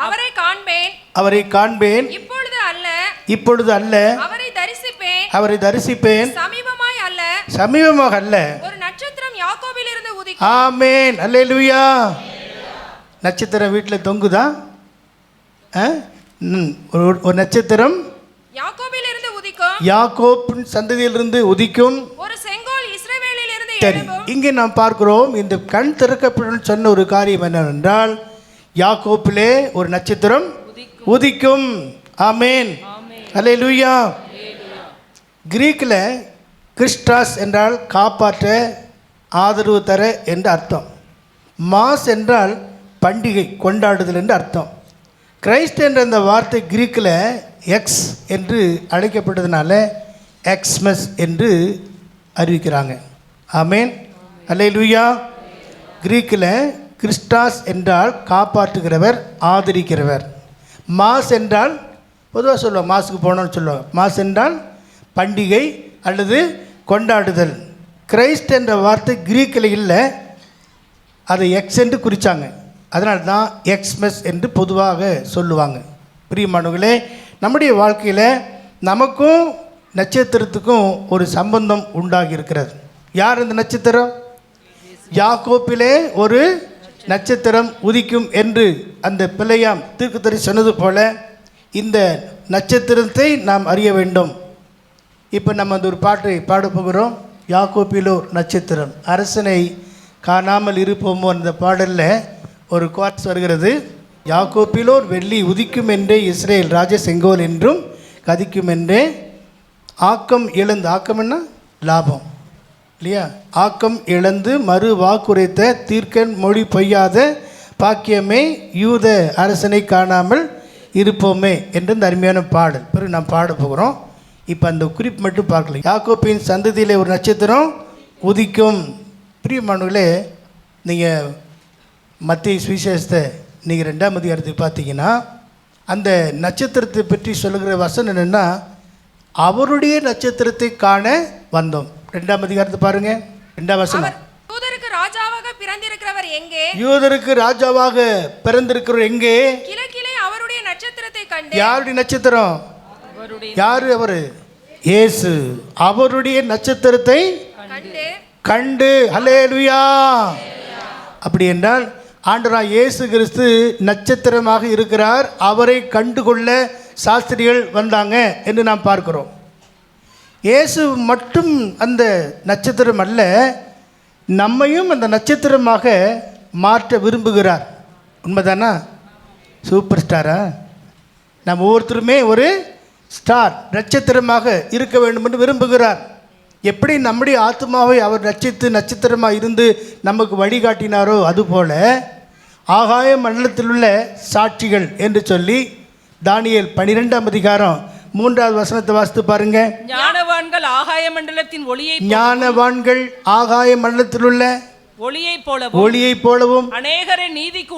அவரை காண்பேன், அவரை காண்பேன், இப்பொழுது அல்ல, இப்பொழுது அல்ல, அவரை தரிசிப்பேன், அவரை தரிசிப்பேன், சமீபமாய் அல்ல, சமீபமாக அல்ல, ஒரு நட்சத்திரம் யாக்கோபில் இருந்து உதிக்கும். ஆமென். அல்லேலூயா. நட்சத்திரம் வீட்டில் தொங்குதா? ஒரு நட்சத்திரம் யாக்கோபில் இருந்து உதிக்கும், யாக்கோப்பின் சந்ததியிலிருந்து உதிக்கும். ஒரு செங்கோல் இஸ்ரவேலில் இருந்து சரி, எழும்பும். இங்கே நாம் பார்க்கிறோம் இந்த கண் திறக்கப்படும் சொன்ன ஒரு காரியம் என்னவென்றால், யாக்கோப்பிலே ஒரு நட்சத்திரம் உதிக்கும். ஆமென். அல்லேலூயா. கிரீக்கில் கிறிஸ்டாஸ் என்றால் காப்பாற்ற, ஆதரவு தர என்று அர்த்தம். மாஸ் என்றால் பண்டிகை, கொண்டாடுதல் என்று அர்த்தம். கிரைஸ்ட் என்ற அந்த வார்த்தை கிரீக்கில் எக்ஸ் என்று அழைக்கப்பட்டதுனால எக்ஸ்மஸ் என்று அறிவிக்கிறாங்க. ஆமேன், அல்லேலூயா. கிரீக்கில் கிறிஸ்டாஸ் என்றால் காப்பாற்றுகிறவர், ஆதரிக்கிறவர். மாஸ் என்றால் பொதுவாக சொல்லுவாங்க, மாஸுக்கு போனோன்னு சொல்லுவாங்க. மாஸ் என்றால் பண்டிகை அல்லது கொண்டாடுதல். கிரைஸ்ட் என்ற வார்த்தை கிரீக்கில் இல்லை, அதை எக்ஸ் என்று குறித்தாங்க. அதனால தான் எக்ஸ்மஸ் என்று பொதுவாக சொல்லுவாங்க. பிரியமானவர்களே, நம்முடைய வாழ்க்கையில் நமக்கும் நட்சத்திரத்துக்கும் ஒரு சம்பந்தம் உண்டாகி இருக்கிறது. யார் இந்த நட்சத்திரம்? யாக்கோப்பிலே ஒரு நட்சத்திரம் உதிக்கும் என்று அந்த பிள்ளையாம் தீர்க்கதரிசி சொன்னது போல இந்த நட்சத்திரத்தை நாம் அறிய வேண்டும். இப்போ நம்ம அந்த ஒரு பாட்டை பாட போகிறோம். யாக்கோப்பிலோர் நட்சத்திரம், அரசனை காணாமல் இருப்போமோ அந்த பாடலில் ஒரு குவாட்ஸ் வருகிறது. யாக்கோப்பிலோர் வெள்ளி உதிக்கும் என்றே இஸ்ரேல் ராஜ செங்கோல் என்றும் கதிக்கும் என்றே ஆக்கம் இழந்து, ஆக்கம் என்ன? லாபம் இல்லையா? ஆக்கம் இழந்து மறு வாக்குரைத்த தீர்க்கன் மொழி பொய்யாத பாக்கியமே யூத அரசனை காணாமல் இருப்போமே என்று இந்த அருமையான பாடல் பிறகு நாம் பாட போகிறோம். இப்போ அந்த குறிப்பு மட்டும் பார்க்கலாம். யாக்கோப்பின் சந்ததியில் ஒரு நட்சத்திரம் உதிக்கும். பிரியமானவர்களே, நீங்கள் மத்திய சுவிசேஷத்தை நீங்கள் 2ஆம் அதிகாரத்துக்கு பார்த்தீங்கன்னா அந்த நட்சத்திரத்தை பற்றி சொல்லுகிற வசனம் என்னென்னா, அவருடைய நட்சத்திரத்தை காண வந்தோம். 2ஆம் அதிகாரத்தை பாருங்க, 2ஆம் வசனம். யூதருக்கு ராஜாவாக பிறந்திருக்கிறவர் எங்கே? யூதருக்கு ராஜாவாக பிறந்திருக்கிறவர் எங்கே? கிழக்கிலே அவருடைய நட்சத்திரத்தை கண்டு. யாருடைய நட்சத்திரம்? யாரு அவரு? இயேசு. அவருடைய நட்சத்திரத்தை கண்டு. அல்லேலூயா. அப்படி என்றால் ஆண்டவராகிய இயேசு கிறிஸ்து நட்சத்திரமாக இருக்கிறார். அவரை கண்டுகொள்ள சாஸ்திரிகள் வந்தாங்க என்று நாம் பார்க்கிறோம். இயேசு மட்டும் அந்த நட்சத்திரம் அல்ல, நம்மையும் அந்த நட்சத்திரமாக மாற்ற விரும்புகிறார். உண்மைதானா? சூப்பர் ஸ்டாரா? நம்ம ஒவ்வொருத்தருமே ஒரு ஸ்டார், நட்சத்திரமாக இருக்க வேண்டும் என்று விரும்புகிறார். எப்படி நம்முடைய ஆத்மாவை அவர் ரட்சித்து நட்சத்திரமாக இருந்து நமக்கு வழிகாட்டினாரோ அதுபோல ஆகாய மண்டலத்தில் உள்ள சாட்சிகள் என்று சொல்லி தானியேல் 12ஆம் அதிகாரம் 3வது வசனத்தை வாசித்து பாருங்க. ஞானவான்கள் ஆகாய மண்டலத்தின் ஒளியை, ஞானவான்கள் ஆகாய மண்டலத்தில் உள்ள ஒளியை போலவும் அநேகரை நீதிக்கு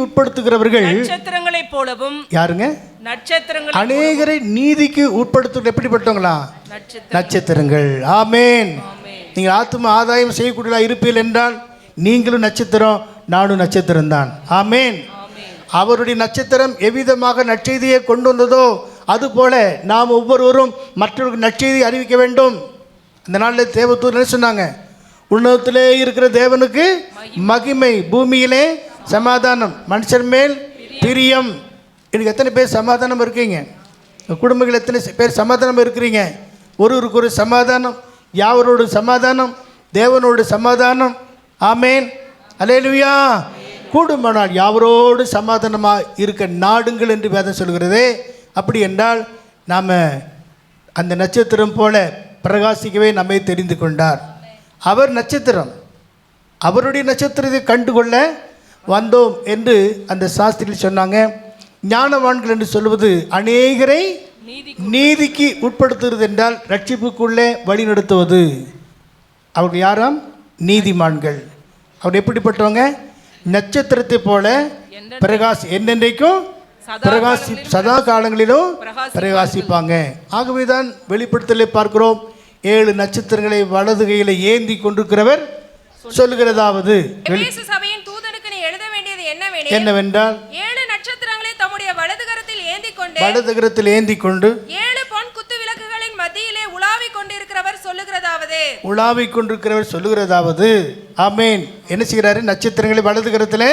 உட்படுத்துகிறவர்கள் நட்சத்திரங்களைப் போலவும். யாருங்க? நட்சத்திரங்கள். அநேகரை நீதிக்கு உட்படுத்துகிற எப்படிப்பட்டவங்களா? நட்சத்திரங்கள். ஆமேன். நீங்கள் ஆத்ம ஆதாயம் செய்யக்கூடியதா இருப்பீர்கள் என்றால் நீங்களும் நட்சத்திரம், நானும் நட்சத்திரம் தான். ஆமேன். அவருடைய நட்சத்திரம் எவ்விதமாக நற்செய்தியை கொண்டு வந்ததோ அதுபோல நாம் ஒவ்வொருவரும் மற்றவர்களுக்கு நற்செய்தியை அறிவிக்க வேண்டும். அந்த நாளில் தேவதூதர் என்ன சொன்னாங்க? உன்னதத்திலே இருக்கிற தேவனுக்கு மகிமை, பூமியிலே சமாதானம், மனுஷர் மேல் பிரியம். எனக்கு எத்தனை பேர் சமாதானம் இருக்கீங்க? குடும்பங்கள் எத்தனை பேர் சமாதானம் இருக்கிறீங்க? ஒருவருக்கு ஒரு சமாதானம், யாவரோடு சமாதானம், தேவனோடு சமாதானம். ஆமேன், அல்லேலூயா. கூடுமானால் யாவரோடு சமாதானமாக இருக்க நாடுங்கள் என்று வேதம் சொல்கிறதே. அப்படி என்றால் நாம் அந்த நட்சத்திரம் போல பிரகாசிக்கவே நம்மை தெரிந்து கொண்டார். அவர் நட்சத்திரம், அவருடைய நட்சத்திரத்தை கண்டுகொள்ள வந்தோம் என்று அந்த சாஸ்திரியில் சொன்னாங்க. ஞானவான்கள் என்று சொல்வது அநேகரை நீதிக்கு உட்படுத்துகிறது என்றால் ரட்சிப்புக்குள்ளே வழிநடத்துவது. அவர்கள் யாராம்? நீதிமான்கள். அவர் எப்படிப்பட்டவங்க? நட்சத்திரத்தை போல என்னென்றைக்கும் சதா காலங்களிலும் பிரகாசிப்பாங்க. ஆகவேதான் வெளிப்படுத்தலை பார்க்கிறோம். 7 நட்சத்திரங்களை வலது கையில் ஏந்தி கொண்டிருக்கிறவர் சொல்லுகிறதாவது, சபையின் தூதனுக்கு நீ எழுத வேண்டியது என்னவென்றால் 7 நட்சத்திரங்களை தம்முடைய வலது கரத்தில் ஏந்தி கொண்டு 7 பொன் குத்து விளக்குகளின் மத்தியிலே உலாவிக் கொண்டிருக்கிறவர் சொல்லுகிறதாவது. ஆமேன். என்ன செய்கிறாரு? நட்சத்திரங்களை வலது கரத்தில்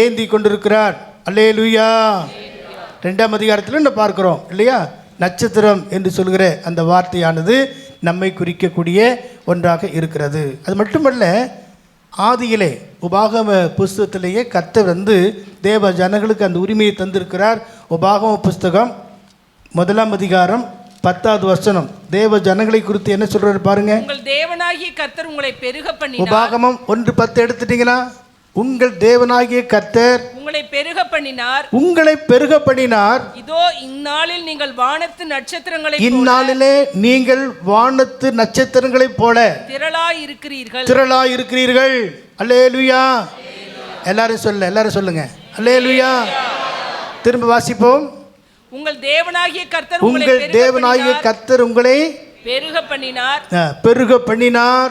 ஏந்தி கொண்டிருக்கிறார். அல்லேலூயா. 2ஆம் அதிகாரத்தில் என்ன பார்க்கிறோம் இல்லையா? நட்சத்திரம் என்று சொல்கிற அந்த வார்த்தையானது நம்மை குறிக்கக்கூடிய ஒன்றாக இருக்கிறது. அது மட்டுமல்ல, ஆதியிலே உபாகம புஸ்தகத்திலேயே கர்த்தர் தேவ ஜனங்களுக்கு அந்த உரிமையை தந்திருக்கிறார். உபாகம புஸ்தகம் 1 அதிகாரம் 10வது வசனம். தேவ ஜனங்களை குறித்து என்ன சொல்றாரு பாருங்க. உங்கள் தேவனாகிய கர்த்தர் உங்களை பெருக பண்ணினார். உபாகமம் 1:10 எடுத்துட்டீங்களா? உங்கள் தேவனாகிய கர்த்தர் உங்களை பெருக பண்ணினார். உங்களை பெருக பண்ணினார். இதோ இந்நாளில் நீங்கள் வானத்து நட்சத்திரங்களை இந்நாளிலே நீங்கள் வானத்து நட்சத்திரங்களைப் போல திரளாய் இருக்கிறீர்கள். திரளாய் இருக்கிறீர்கள். அல்லேலூயா. எல்லாரும் சொல்லுங்க அல்லேலூயா. திரும்ப வாசிப்போம். உங்கள் தேவனாகிய கர்த்தர் உங்கள் தேவனாகிய கர்த்தர் உங்களை பெருக பண்ணினார். பெருக பண்ணினார்.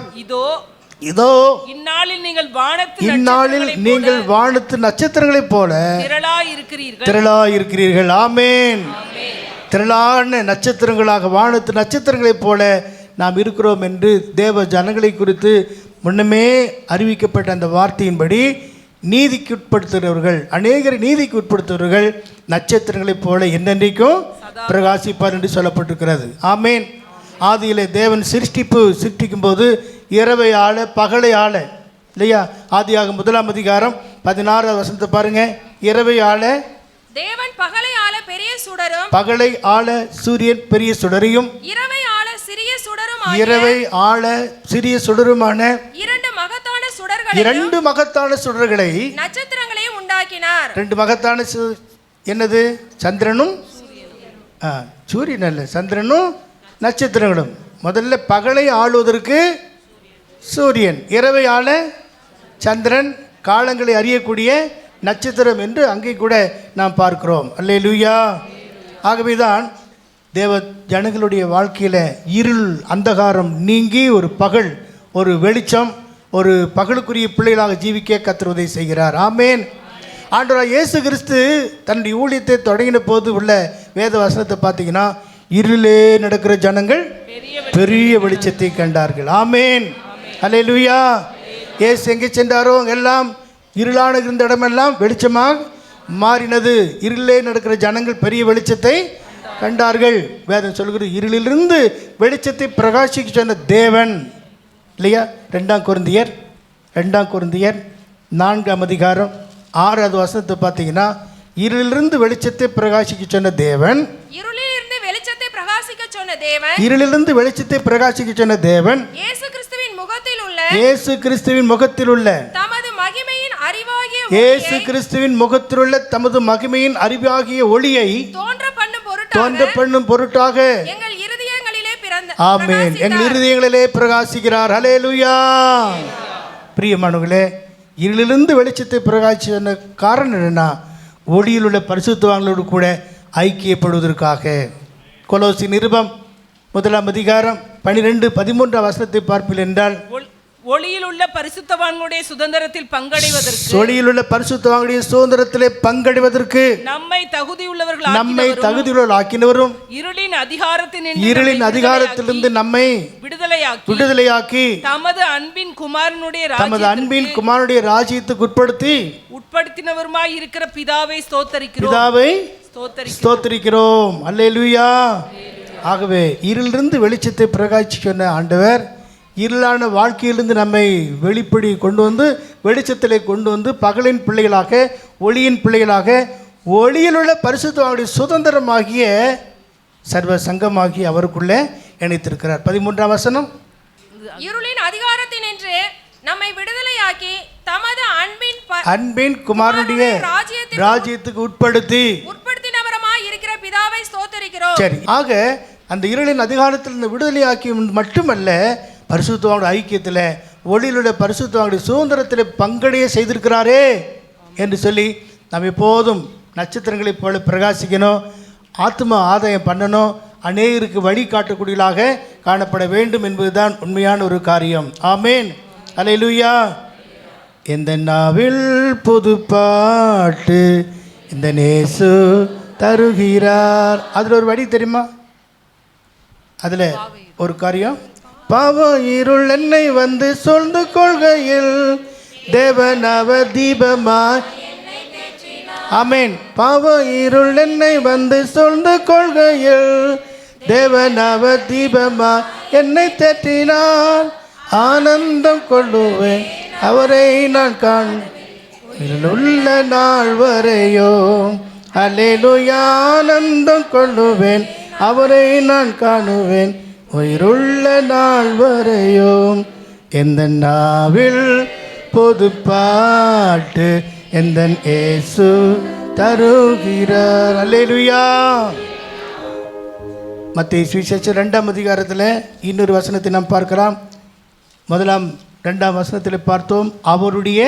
இதோ இந்நாளில் நீங்கள் வானத்து நட்சத்திரங்களைப் போல திரளாய் இருக்கிறீர்கள். ஆமென். திரளான நட்சத்திரங்களாக வானத்து நட்சத்திரங்களைப் போல நாம் இருக்கிறோம் என்று தேவ ஜனங்களை குறித்து முன்னமே அறிவிக்கப்பட்ட அந்த வார்த்தையின்படி நீதிக்கு உட்படுத்துகிறவர்கள், அநேகரை நீதிக்கு உட்படுத்துகிறவர்கள் நட்சத்திரங்களைப் போல என்னென்றைக்கும் பிரகாசிப்பார் என்று சொல்லப்பட்டிருக்கிறது. ஆமேன். ஆதியிலே தேவன் சிருஷ்டிக்கும் போது இரவை ஆள பகலை ஆள, இல்லையா? ஆதியாகமம் 1 அதிகாரம் 16வது வசனத்தை பாருங்க. இரவை ஆள தேவன் பகலை ஆள பெரிய சுடரும், பகலை ஆள சூரியன் பெரிய சுடரையும், இரவை ஆள சிறிய சுடரும், இரவை ஆள சிறிய சுடருமான 2 மகத்தான சுடர்களை நட்சத்திரங்களையும் உண்டாக்கினார். 2 மகத்தான என்னது? சந்திரனும் சூரியன் அல்ல, சந்திரனும் நட்சத்திரங்களும். முதல்ல பகலை ஆளுவதற்கு சூரியன், இரவை ஆள சந்திரன், காலங்களை அறியக்கூடிய நட்சத்திரம் என்று அங்கே கூட நாம் பார்க்கிறோம். அல்லேலூயா. ஆகவேதான் தேவ ஜனங்களுடைய வாழ்க்கையில் இருள் அந்தகாரம் நீங்கி ஒரு பகல், ஒரு வெளிச்சம், ஒரு பகலுக்குரிய பிள்ளைகளாக ஜீவிக்க கர்த்தர் உதவி செய்கிறார். ஆமேன். ஆண்டவராகிய இயேசு கிறிஸ்து தன்னுடைய ஊழியத்தை தொடங்கின போது உள்ள வேத வசனத்தை பார்த்தீங்கன்னா, இருளிலே நடக்கிற ஜனங்கள் பெரிய வெளிச்சத்தை கண்டார்கள். ஆமேன். அல்லேலூயா. இயேசு எங்கே சென்றாரோ எல்லாம் இருளான இருந்த இடமெல்லாம் வெளிச்சமாக மாறினது. இருளிலே நடக்கிற ஜனங்கள் பெரிய வெளிச்சத்தை கண்டார்கள். வேதம் சொல்கிறது, இருளிலிருந்து வெளிச்சத்தை பிரகாசிக்க சொன்ன தேவன், இல்லையா? 2 கொரிந்தியர் 4 அதிகாரம் 6வது வசனத்தை பார்த்தீங்கன்னா, இருளிலிருந்து வெளிச்சத்தை பிரகாசிக்க சொன்ன தேவன், இருளிலிருந்து வெளிச்சத்தை பிரகாசிக்க சொன்ன தேவன், இருளிலிருந்து வெளிச்சத்தை பிரகாசிக்க சொன்ன தேவன் இயேசு கிறிஸ்துவின் முகத்தில் உள்ள தமது மகிமையின் அறிவாகிய இயேசு கிறிஸ்துவின் முகத்தில் உள்ள தமது மகிமையின் அறிவாகிய ஒளியை தோன்ற பண்ணும் பொருட்டாக எங்கள் இருதயங்களிலே ஆமென், எங்கள் இருதயங்களிலே பிரகாசிக்கிறார். அல்லேலூயா. பிரியமானவர்களே, இருளிலிருந்து வெளிச்சத்தை பிரகாசித்த காரணம் என்னன்னா, ஒளியில் உள்ள பரிசுத்தவான்களோடு கூட ஐக்கியப்படுவதற்காக. கொலோசி நிருபம் 1 அதிகாரம் 12-13 வசனத்தை பார்ப்பில் என்றால், ஒளியில் உள்ள பரிசுத்தவான்களுடைய சுதந்திரத்தில் பங்கடைவதற்கு, ஒளியில் உள்ள பரிசுத்தவான்களுடைய சுதந்திரத்திலே பங்கடைவதற்கு நம்மை தகுதியுள்ளவர்கள் ஆக்கினவரும், இருளின் அதிகாரத்திலிருந்து நம்மை விடுதலையாக்கி தமது அன்பின் குமாரனுடைய ராஜ்யத்துக்கு உட்படுத்தினவருமாய் இருக்கிற பிதாவை ஸ்தோத்திரிக்கிறோம். அல்லேலூயா. ஆகவே இருளிலிருந்து வெளிச்சத்தை பிரகாசிக்க சொன்ன ஆண்டவர், இருளான வாழ்க்கையிலிருந்து நம்மை வெளிப்படி கொண்டு வந்து வெளிச்சத்திலே கொண்டு வந்து பகலின் பிள்ளைகளாக, ஒளியின் பிள்ளைகளாக, ஒளியில் உள்ள பரிசுத்தவான்களுடைய சுதந்திரமாகிய சர்வ சங்கமாகி அவருக்குள்ளே இணைத்திருக்கிறார். 13ஆம் வசனம், இருளின் அதிகாரத்தினின்று நம்மை விடுதலையாக்கி தமது அன்பின் குமாரனுடைய ராஜ்யத்துக்கு உட்படுத்தினவருமாய் இருக்கிற பிதாவை ஸ்தோத்திரிக்கிறோம். சரி, ஆக அந்த இருளின் அதிகாரத்தில் விடுதலையாக்கி மட்டுமல்ல, பரிசுத்தவான்களுடைய ஐக்கியத்தில், ஒளியிலுடைய பரிசுத்தவான்களுடைய சுதந்திரத்தில் பங்கடைய செய்திருக்கிறாரே என்று சொல்லி நாம் எப்போதும் நட்சத்திரங்களைப் போல பிரகாசிக்கணும், ஆத்ம ஆதாயம் பண்ணணும், அநேகருக்கு வழி காட்டக்கூடியதாக காணப்பட வேண்டும் என்பதுதான் உண்மையான ஒரு காரியம். ஆமேன். அல்லேலூயா. இந்த நாவில் புது பாட்டு இந்த நேசு தருகிறார். அதில் ஒரு வழி தெரியுமா? அதில் ஒரு காரியம், பாவ இருள் என்னை வந்து சொல்ந்து கொள்கையில் தேவனவ தீபமாய். ஆமேன். பாவ இருள் என்னை வந்து சொல்ந்து கொள்கையில் தேவனவ தீபமாய் என்னை தேற்றினார். ஆனந்தம் கொள்ளுவேன் அவரை நான் காண உள்ள நாள் வரையோ. அல்லேலூயா ஆனந்தம் கொள்ளுவேன், அவரை நான் காணுவேன் உயிருள்ள நாள் வரையும். எந்த நாவில் பொது பாட்டு எந்த இயேசு தருகிறார். அல்லேலூயா. மத்தேயு சுவிசேஷம் 2ஆம் அதிகாரத்தில் இன்னொரு வசனத்தை நாம் பார்க்கலாம். 2ஆம் வசனத்தில் பார்த்தோம், அவருடைய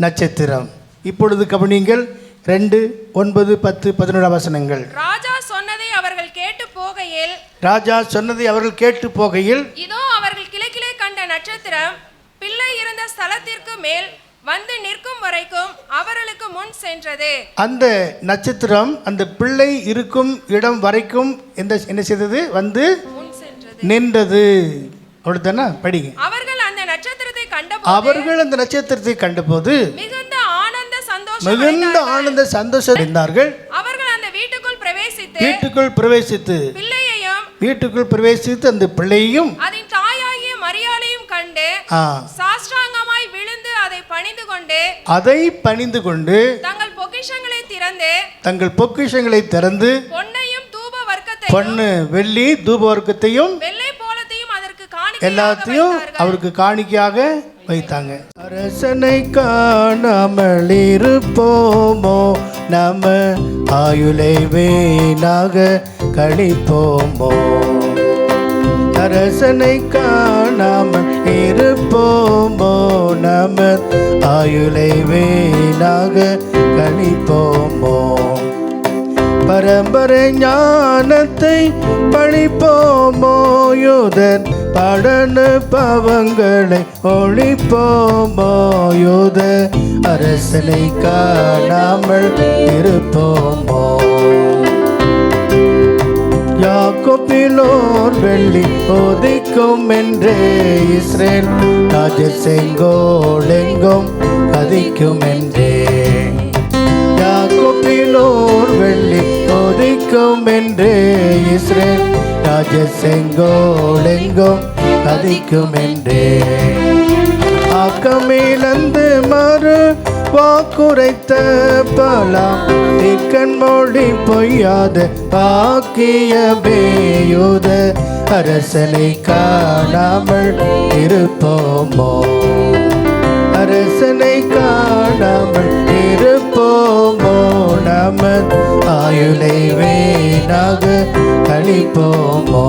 நட்சத்திரம். இப்பொழுது கவனியுங்கள் 2, 9, 10, 11 வசனங்கள். ராஜா சொன்னதை அவர்கள் கேட்டு போகையில், ராஜா சொன்னதை அவர்கள் கேட்டு போகையில், இதோ அவர்கள் கிழக்கிலே கண்ட நட்சத்திரம் பிள்ளை இருந்த ஸ்தலத்திற்கு மேல் வந்து நிற்கும் வரைக்கும் அவர்களுக்கு முன் சென்றது. அந்த நட்சத்திரம் அந்த பிள்ளை இருக்கும் இடம் வரைக்கும் என்ன செய்தது? வந்து முன் சென்றது. நின்றது. அப்படித்தானே? படிங்க. அவர்கள் அந்த நட்சத்திரத்தை கண்டபோது, அவர்கள் அந்த நட்சத்திரத்தை கண்டபோது மிகுந்த ஆனந்த சந்தோஷம் மிகுந்த அடைந்தார்கள். ஆனந்த சந்தோஷம் அடைந்தார்கள். அவர்கள் அந்த வீட்டுக்குள் பிரவேசித்து, வீட்டுக்குள் பிரவேசித்து அந்த பிள்ளையையும் அதன் தாயாகிய மரியாளையும் கண்டு சாஷ்டாங்கமாய் விழுந்து அதை பணிந்து கொண்டு தங்கள் பொக்கிஷங்களை திறந்து பொன்னையும் தூப வர்க்கத்தையும், பொன்னு வெள்ளி தூப வர்க்கத்தையும் வெள்ளை போலத்தையும் அதற்கு காணிக்கையாக எல்லாத்தையும் வைத்தார்கள். அவருக்கு காணிக்கையாக வைத்தாங்க. அரசனை காணாமல் இருப்போமோ, நம்ம ஆயுளை வீணாக கழிப்போமோ. அரசனை காணாமல் இருப்போமோ, நம்ம ஆயுளை வீணாக கழிப்போமோ. பரம்பரை ஞானத்தை பழிப்போமோ, யூதர் படன பாவங்களை ஒழிப்போமோ. யூத அரசனை காணாமல் இருப்போமோ. யாக்கோபிலோர் வெள்ளி ஒதிக்கும் என்றே, இஸ்ரேல் ராஜ செங்கோல் எங்கும் கதிக்கும் என்றே. யாக்கோபிலோர் வெள்ளி ஒதிக்கும் என்றே, இஸ்ரேல் ராஜ செங்கோல் எங்கும் கதிக்கும் என்றே. ஆக்கமிழந்து மறு வாக்குரைத்த பலாம் இக்கண்மொழி பொய்யாத பாக்கியமே. யூத அரசனை காணாமல் இருப்போமோ, அரசனை காணாமல் இருப்போமோ. நம ஆயுளை வீணாக கழிப்போமோ.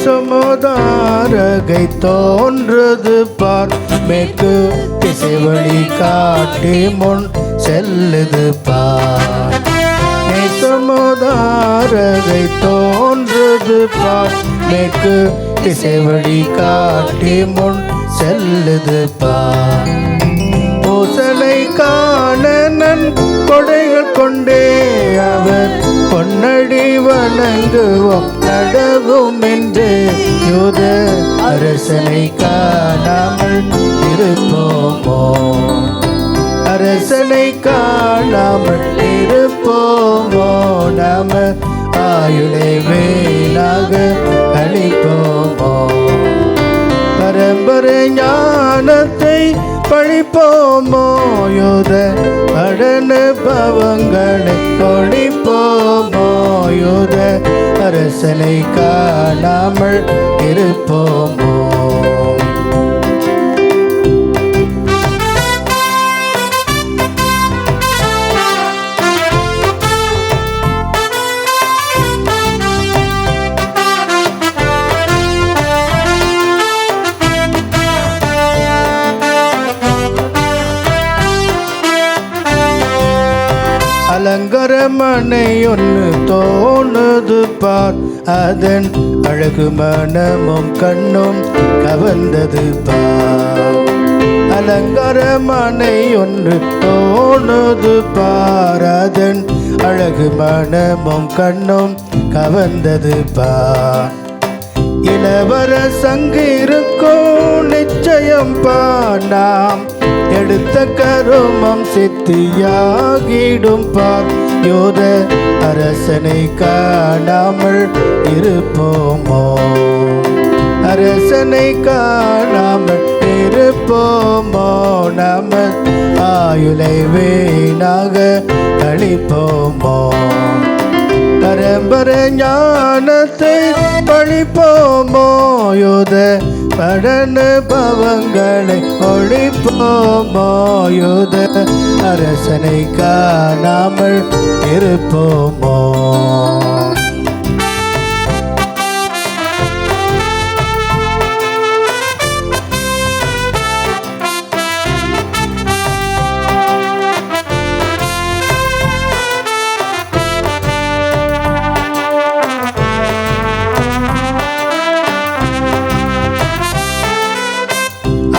சமுதாரகை தோன்றது பார், மேற்கு திசை வழி காட்டி முன் செல்லுது பார். சமுதாரகை தோன்றது பார், மேற்கு திசை வழி காட்டி முன் செல்லுது பார். பூசலை காண நன் கொடைகள் கொண்டே அவர் பொன்னடி வணங்குவோம் நடவும் என்று. யூத அரசனை காணாமல் இருப்போமோ, அரசனை காணாமல் இருப்போமோ. நம ஆயுளை வீணாக கழிப்போமோ. பரம்பரை ஞானத்தை பழிப்போமோ, யூத படன பாவங்களை ஒழிப்போமோ. யூத அரசனை காணாமல் இருப்போமோ. அலங்கர மனை ஒன்று தோணுது பார், அதன் அழகு மனமும் கண்ணும் கவர்ந்தது பார். அலங்கர மனை ஒன்று தோணுது பார், அதன் அழகு மனமும் கண்ணும் கவர்ந்தது பார். இளவரசங்கு இருக்கும் நிச்சயம் பார், நாம் எடுத்த கருமம் சித்தியாகிடும் பார். யோத அரசனை காணாமல் இருப்போமோ, அரசனை காணாமல் இருப்போமோ, நம ஆயுளை வீணாக கழிப்போமோ, பரம்பர ஞானத்தை பழிப்போமோ, யோத படன பவங்களை ஒழிப்போமோ, யோத அரசனை காணாமல் இருப்போமோ.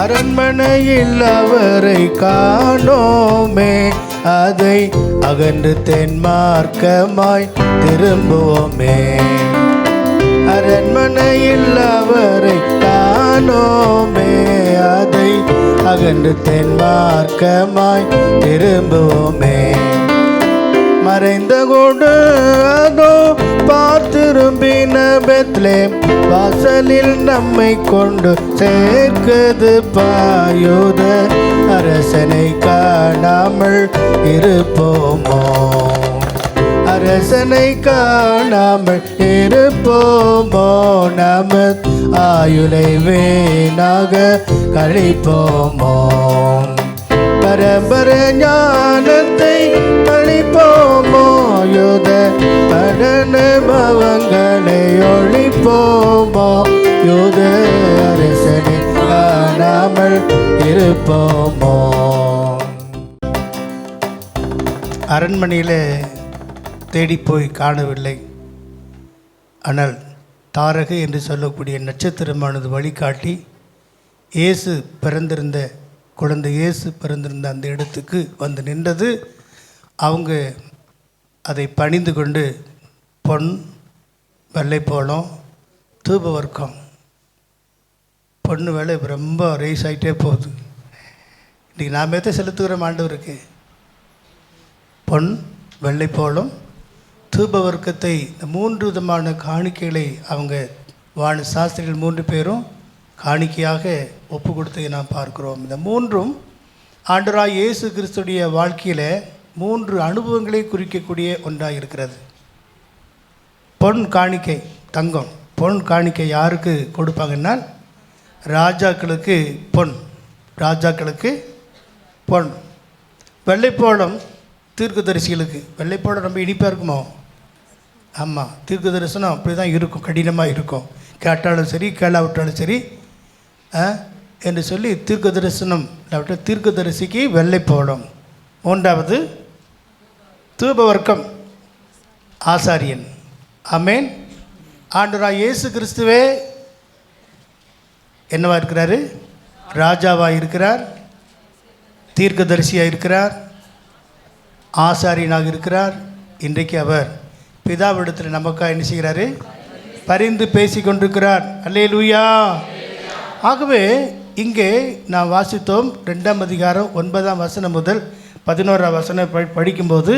அரண்மனையில் அவரை காணோமே, அதை அகன்று தென்மார்க்கமாய் திரும்புவோமே. அரண்மனையில் அவரை காணோமே, அதை அகன்று தென்மார்க்கமாய் திரும்புவோமே. மறைந்த கொண்டு அதோ பார்த்திரும்பின பெத்லேம் வாசலில் நம்மை கொண்டு சேர்க்குது பாயோத அரசனை காணாமல் இருப்போமோ, அரசனை காணாமல் இருப்போமோ, நம ஆயுளை வீணாக கழிப்போமோ, பரம்பர ஞானத்தை அழிப்போமோ, யோத படன பவங்களை ஒழிப்போமோ, யோத அரசனை காணாமல் இருப்போமோ. அரண்மனையில் தேடி போய் காணவில்லை. ஆனால் தாரகு என்று சொல்லக்கூடிய நட்சத்திரமானது வழிகாட்டி இயேசு பிறந்திருந்த குழந்தை இயேசு பிறந்திருந்த அந்த இடத்துக்கு வந்து நின்றது. அவங்க அதை பணிந்து கொண்டு பொன், வெள்ளைப்போளம், தூபவர்க்கம், பொண்ணு வேலை ரொம்ப ரைஸ் ஆகிட்டே போகுது. இன்றைக்கி நாம் எதை செலுத்துகிறோம் ஆண்டவருக்கு? பொன், வெள்ளைப்போளம், தூபவர்க்கத்தை, இந்த 3 விதமான காணிக்கைகளை அவங்க சாஸ்திரிகள் 3 பேரும் காணிக்கையாக ஒப்பு கொடுத்ததை நாம் பார்க்கிறோம். இந்த 3ம் ஆண்டவராய் இயேசு கிறிஸ்துடைய வாழ்க்கையில் 3 அனுபவங்களை குறிக்கக்கூடிய ஒன்றாக இருக்கிறது. பொன் காணிக்கை, தங்கம். பொன் காணிக்கை யாருக்கு கொடுப்பாங்கன்னா ராஜாக்களுக்கு பொன், ராஜாக்களுக்கு பொன். வெள்ளைப்போளம் தீர்க்கதரிசிகளுக்கு. வெள்ளைப்போளம் ரொம்ப இனிப்பாக இருக்குமோ? ஆமாம், தீர்க்க தரிசனம் அப்படி தான் இருக்கும், கடினமாக இருக்கும். கேட்டாலும் சரி கேளாவிட்டாலும் சரி என்று சொல்லி தீர்க்க தரிசனம், தீர்க்கதரிசிக்கு வெள்ளைப்போளம். 3வது தூபவர்க்கம், ஆசாரியன். ஆமேன். ஆண்டவராய் இயேசு கிறிஸ்துவே என்னவா இருக்கிறாரு? ராஜாவாக இருக்கிறார், தீர்க்கதரிசியாக இருக்கிறார், ஆசாரியனாக இருக்கிறார். இன்றைக்கு அவர் பிதாவிடத்தில் நமக்காக என்ன செய்கிறாரு? பரிந்து பேசி கொண்டிருக்கிறார். அல்லேலூயா. ஆகவே இங்கே நாம் வாசித்தோம் 2ஆம் அதிகாரம் 9ஆம் வசனம் முதல் 11ஆம் வசனம் படிக்கும்போது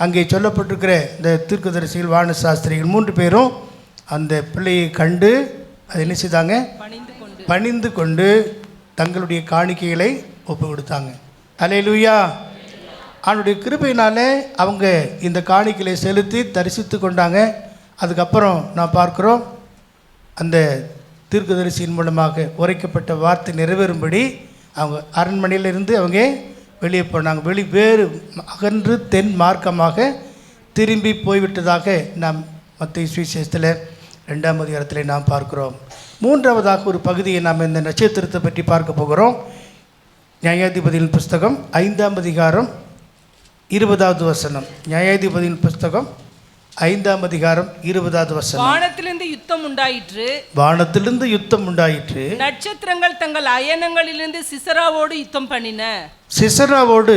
அங்கே சொல்லப்பட்டிருக்கிற இந்த தீர்க்கதரிசிகள், வான சாஸ்திரிகள் 3 பேரும் அந்த பிள்ளையை கண்டு அதை என்ன செய்தாங்க? பணிந்து கொண்டு தங்களுடைய காணிக்கைகளை ஒப்பு கொடுத்தாங்க. அல்லேலூயா. அவனுடைய கிருபையினாலே அவங்க இந்த காணிக்கையை செலுத்தி தரிசித்து கொண்டாங்க. அதுக்கப்புறம் நான் பார்க்குறோம், அந்த தீர்க்கதரிசியின் மூலமாக உரைக்கப்பட்ட வார்த்தை நிறைவேறும்படி அவங்க அரண்மனையிலிருந்து அவங்க வெளியே போனாங்க. வேறு அகன்று தென் மார்க்கமாக திரும்பி போய்விட்டதாக நாம் மத்திய சுவிசேஷத்தில் 2ஆம் அதிகாரத்தில் நாம் பார்க்கிறோம். 3ஆவதாக ஒரு பகுதியை நாம் இந்த நட்சத்திரத்தை பற்றி பார்க்க போகிறோம். நியாயாதிபதியின் புஸ்தகம் 5ஆம் அதிகாரம் 20வது வசனம். நியாயாதிபதியின் புஸ்தகம் 5ஆம் அதிகாரம் 20வது வசனம். வானத்திலிருந்து யுத்தம் உண்டாயிற்று, வானத்திலிருந்து யுத்தம் உண்டாயிற்று. நட்சத்திரங்கள் தங்கள் அயனங்களிலிருந்து சிசராவோடு யுத்தம் பண்ணின. சிசராவோடு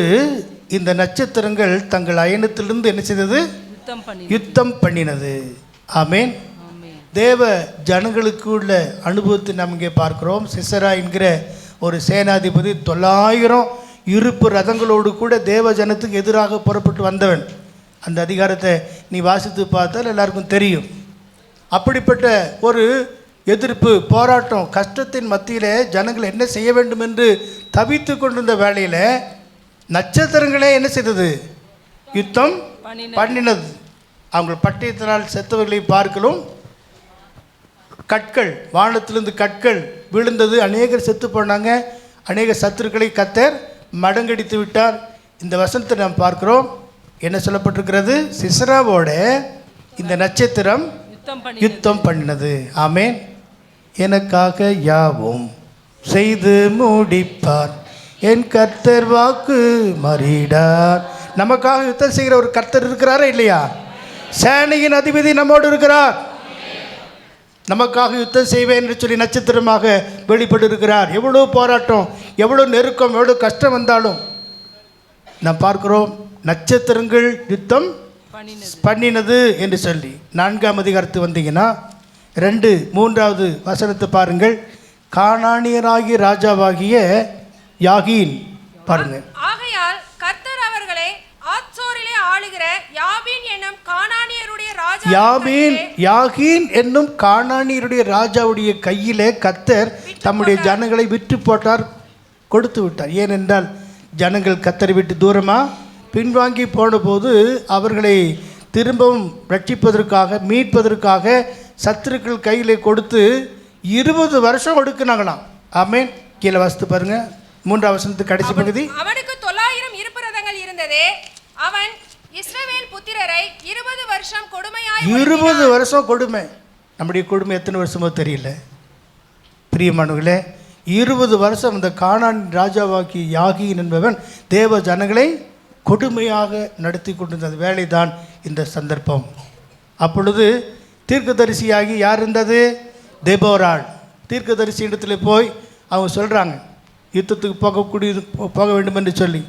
இந்த நட்சத்திரங்கள் தங்கள் அயனத்திலிருந்து என்ன செய்தது? யுத்தம் பண்ணினது. ஆமேன். தேவ ஜனங்களுக்கு உள்ள அனுபவத்தை நாம் இங்கே பார்க்கிறோம். சிசரா என்கிற ஒரு சேனாதிபதி 900 இருப்பு ரதங்களோடு கூட தேவ ஜனத்துக்கு எதிராக புறப்பட்டு வந்தவன். அந்த அதிகாரத்தை நீ வாசித்து பார்த்தால் எல்லாருக்கும் தெரியும். அப்படிப்பட்ட ஒரு எதிர்ப்பு போராட்டம் கஷ்டத்தின் மத்தியில் ஜனங்கள் என்ன செய்ய வேண்டும் என்று தவித்து கொண்டிருந்த வேளையில் நட்சத்திரங்களே என்ன செய்தது? யுத்தம் பண்ணினது. அவங்க பட்டயத்தினால் செத்தவர்களை பார்க்கலும் கற்கள், வானத்திலிருந்து கற்கள் விழுந்தது, அநேகர் செத்து போனாங்க. அநேக சத்துருக்களை கர்த்தர் மடங்கடித்து விட்டார். இந்த வசனத்தை நாம் பார்க்கிறோம். என்ன சொல்லப்பட்டிருக்கிறது? சிசராவோட இந்த நட்சத்திரம் யுத்தம் பண்ணினது. ஆமென். எனக்காக யாவும் செய்து முடிப்பார், என் கர்த்தர் வாக்கு மாறிடார். நமக்காக யுத்தம் செய்கிற ஒரு கர்த்தர் இருக்கிறாரா இல்லையா? சேனையின் அதிபதி நம்மோடு இருக்கிறார். நமக்காக யுத்தம் செய்வேன் என்று சொல்லி நட்சத்திரமாக வெளிப்பட்டு இருக்கிறார். எவ்வளோ போராட்டம், எவ்வளோ நெருக்கம், எவ்வளோ கஷ்டம் வந்தாலும் நாம் பார்க்கிறோம் நட்சத்திரங்கள் யுத்தம் பண்ணினது என்று சொல்லி. 4ஆம் அதிகாரத்து வந்தீங்கன்னா 2-3வது வசனத்தை பாருங்கள். கானானியராகிய ராஜாவாகிய யாகீன் பாருங்க. ஆகையால் கர்த்தர் அவர்களை ஆத்சோரிலே ஆளுகிற யாபீன் என்னும் கானானியருடைய ராஜா யாகீன் என்னும் கானானியருடைய ராஜாவுடைய கையிலே கர்த்தர் தம்முடைய ஜனங்களை விற்று போட்டார், கொடுத்து விட்டார். ஏனென்றால் ஜனங்கள் கர்த்தரை விட்டு தூரமாக பின்வாங்கி போன போது அவர்களை திரும்பவும் ரட்சிப்பதற்காக மீட்பதற்காக சத்துருக்கள் கையில் கொடுத்து 20 வருஷம் ஒடுக்குனாங்களாம். ஆமென். கீழே வாசித்து பாருங்க, 3ஆம் வசனத்துக்கு கடைசி பகுதி. அவனுக்கு 900 இருப்பு ரதங்கள் இருந்ததே, அவன் இஸ்ரவேல் புத்திரரை 20 வருஷம் கொடுமையாய் 20 வருஷம் கொடுமை. நம்முடைய கொடுமை எத்தனை வருஷமோ தெரியல பிரியமானவர்களே. 20 வருஷம் இந்த கானான் ராஜாவாக்கி யாகீன் என்பவன் தேவ ஜனங்களை கொடுமையாக நடத்தி கொண்டிருந்த வேலை தான் இந்த சந்தர்ப்பம். அப்பொழுது தீர்க்கதரிசியாகி யார் இருந்தது? தெபோராள். தீர்க்கதரிசி இடத்துல போய் அவங்க சொல்கிறாங்க யுத்தத்துக்கு போக வேண்டும் என்று சொல்லி.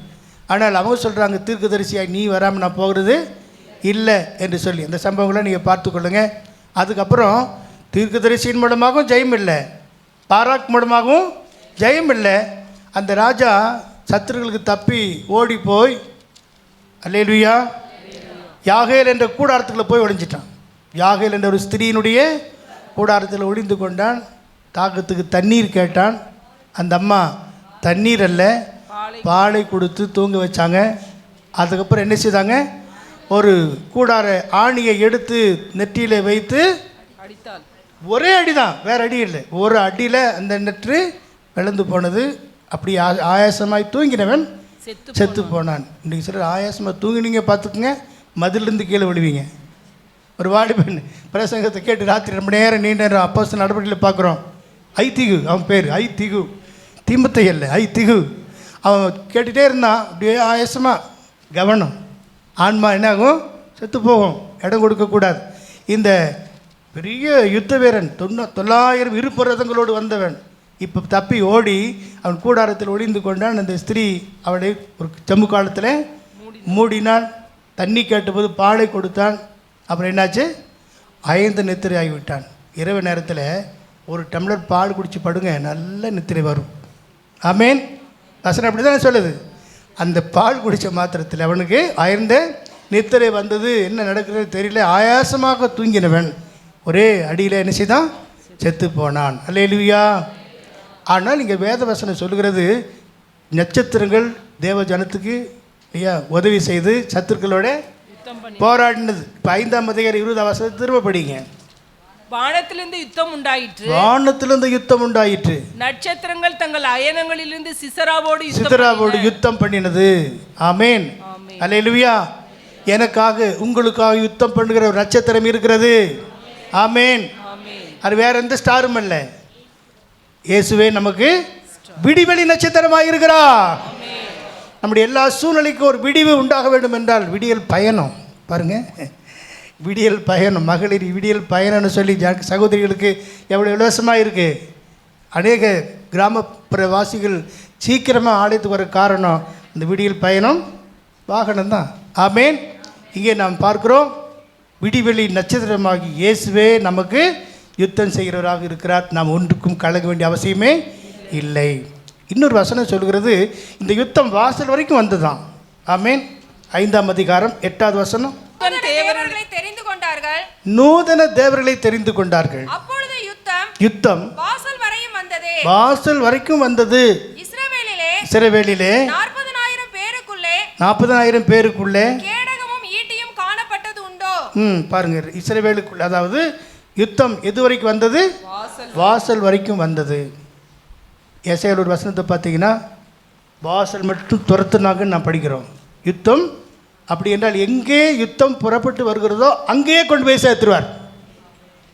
ஆனால் அவங்க சொல்கிறாங்க தீர்க்கதரிசியாகி நீ வராமல் நான் போகிறது இல்லை என்று சொல்லி. அந்த சம்பவங்களை நீங்கள் பார்த்து கொள்ளுங்க. அதுக்கப்புறம் தீர்க்கதரிசியின் மூலமாகவும் ஜெயம் இல்லை, பாராக் மூலமாகவும் ஜெயம் இல்லை. அந்த ராஜா சத்துருக்களுக்கு தப்பி ஓடி போய் அல்லேலூயா யாகேல் என்ற கூடாரத்துக்குள்ளே போய் ஒளிஞ்சிட்டான். யாகேல் என்ற ஒரு ஸ்திரீனுடைய கூடாரத்தில் ஒளிந்து கொண்டான். தாகத்துக்கு தண்ணீர் கேட்டான். அந்த அம்மா தண்ணீர் அல்ல பாலை கொடுத்து தூங்க வச்சாங்க. அதுக்கப்புறம் என்ன செய்தாங்க? ஒரு கூடார ஆணியை எடுத்து நெற்றியில் வைத்து ஒரே அடி தான், வேறு அடி இல்லை, ஒரு அடியில் அந்த நெற்று விழுந்து போனது. அப்படி ஆயாசமாய் தூங்கினவன் செத்து போனான். இன்றைக்கி சிலர் ஆயாசமாக தூங்கினீங்க பார்த்துக்குங்க, மதிலிருந்து கீழே விழுவீங்க. ஒரு வாலிபன் பிரசங்கத்தை கேட்டு ராத்திரி ரொம்ப நேரம் நீண்ட நேரம் அப்போஸ்தலர் நடவடிக்கையில் பார்க்குறோம். ஐத்திகு அவன் பேர், ஐத்திகு, தீமத்தை அல்ல, ஐத்திகு. அவன் கேட்டுகிட்டே இருந்தான். அப்படியே ஆயாசமாக கவனம். ஆன்மா என்ன ஆகும்? செத்து போகும். இடம் கொடுக்கக்கூடாது. இந்த பெரிய யுத்த வீரன் 900 இருப்பு ரதங்களோடு வந்தவன் இப்போ தப்பி ஓடி அவன் கூடாரத்தில் ஒளிந்து கொண்டான். அந்த ஸ்திரீ அவளை ஒரு செம்பு காலத்தில் மூடினான். தண்ணி கேட்டபோது பாலை கொடுத்தான். அப்புறம் என்னாச்சு? அயர்ந்த நித்திரை ஆகிவிட்டான். இரவு நேரத்தில் ஒரு டம்ளர் பால் குடித்து படுங்க, நல்ல நித்திரை வரும். ஆமேன். வசனம் அப்படி தானே சொல்லுது. அந்த பால் குடித்த மாத்திரத்தில் அவனுக்கு அயர்ந்த நித்திரை வந்தது. என்ன நடக்கிறது தெரியல. ஆயாசமாக தூங்கினவன் ஒரே அடியில் என்ன செய்தான்? செத்து போனான். அல்லேலூயா. ஆனால் இங்கே வேத வசனம் சொல்லுகிறது நட்சத்திரங்கள் தேவ ஜனத்துக்கு ஐயா உதவி செய்து சத்துருக்களோட போராடினது. இப்போ 5ஆம் அதிகாரம் 20ஆம் வசனத்தை திரும்ப படிங்க. வானத்திலிருந்து யுத்தம் உண்டாயிற்று, வானத்திலிருந்து யுத்தம் உண்டாயிற்று. நட்சத்திரங்கள் தங்கள் அயனங்களிலிருந்து சிசராவோடு யுத்தம் பண்ணினது. ஆமேன். அல்லேலூயா. எனக்காக உங்களுக்காக யுத்தம் பண்ணுகிற ஒரு நட்சத்திரம் இருக்கிறது. ஆமேன். அது வேற எந்த ஸ்டாரும் அல்ல, இயேசுவே நமக்கு விடிவெளி நட்சத்திரமாக இருக்கிறார். நம்முடைய எல்லா சூழ்நிலைக்கும் ஒரு விடிவு உண்டாக வேண்டும் என்றால் விடியல் பயணம் பாருங்கள். விடியல் பயணம், மகளிர் விடியல் பயணம்னு சொல்லி சகோதரிகளுக்கு எவ்வளோ இலவசமாக இருக்குது. அநேக கிராமப்புற வாசிகள் சீக்கிரமாக ஆலயத்துக்கு வர காரணம் இந்த விடியல் பயணம் வாகனம் தான். ஆமேன். இங்கே நாம் பார்க்குறோம் விடிவெளி நட்சத்திரமாகி இயேசுவே நமக்கு யுத்தம் செய்கிறவராக இருக்கிறார். நாம் ஒன்றுக்கும் கலங்க வேண்டிய அவசியமே இல்லை. இன்னொரு வசனம் சொல்கிறது இந்த யுத்தம் வாசல் வரைக்கும் வந்ததுதான். ஆமென். 5ஆம் அதிகாரம் 8வது வசனம். தேவர்களை தெரிந்து கொண்டார்கள், நூதன தேவர்களை தெரிந்து கொண்டார்கள். அப்பொழுது யுத்தம் வாசல் வரையும் வந்தது. வாசல் வரைக்கும் வந்தது. இஸ்ரவேலிலே 40,000 பேருக்குள்ளே கேடகமும் ஈட்டியும் காணப்பட்டது உண்டோ? பாருங்க, இஸ்ரவேலுக்குள்ள, அதாவது யுத்தம் எது வரைக்கும் வந்தது? வாசல் வரைக்கும் வந்தது. எசேக்கியேல் ஒரு வசனத்தை பார்த்தீங்கன்னா வாசல் மட்டும் துரத்துனாங்கன்னு நான் படிக்கிறோம். யுத்தம் அப்படி என்றால் எங்கே யுத்தம் புறப்பட்டு வருகிறதோ அங்கேயே கொண்டு போய் சேர்த்துருவார்.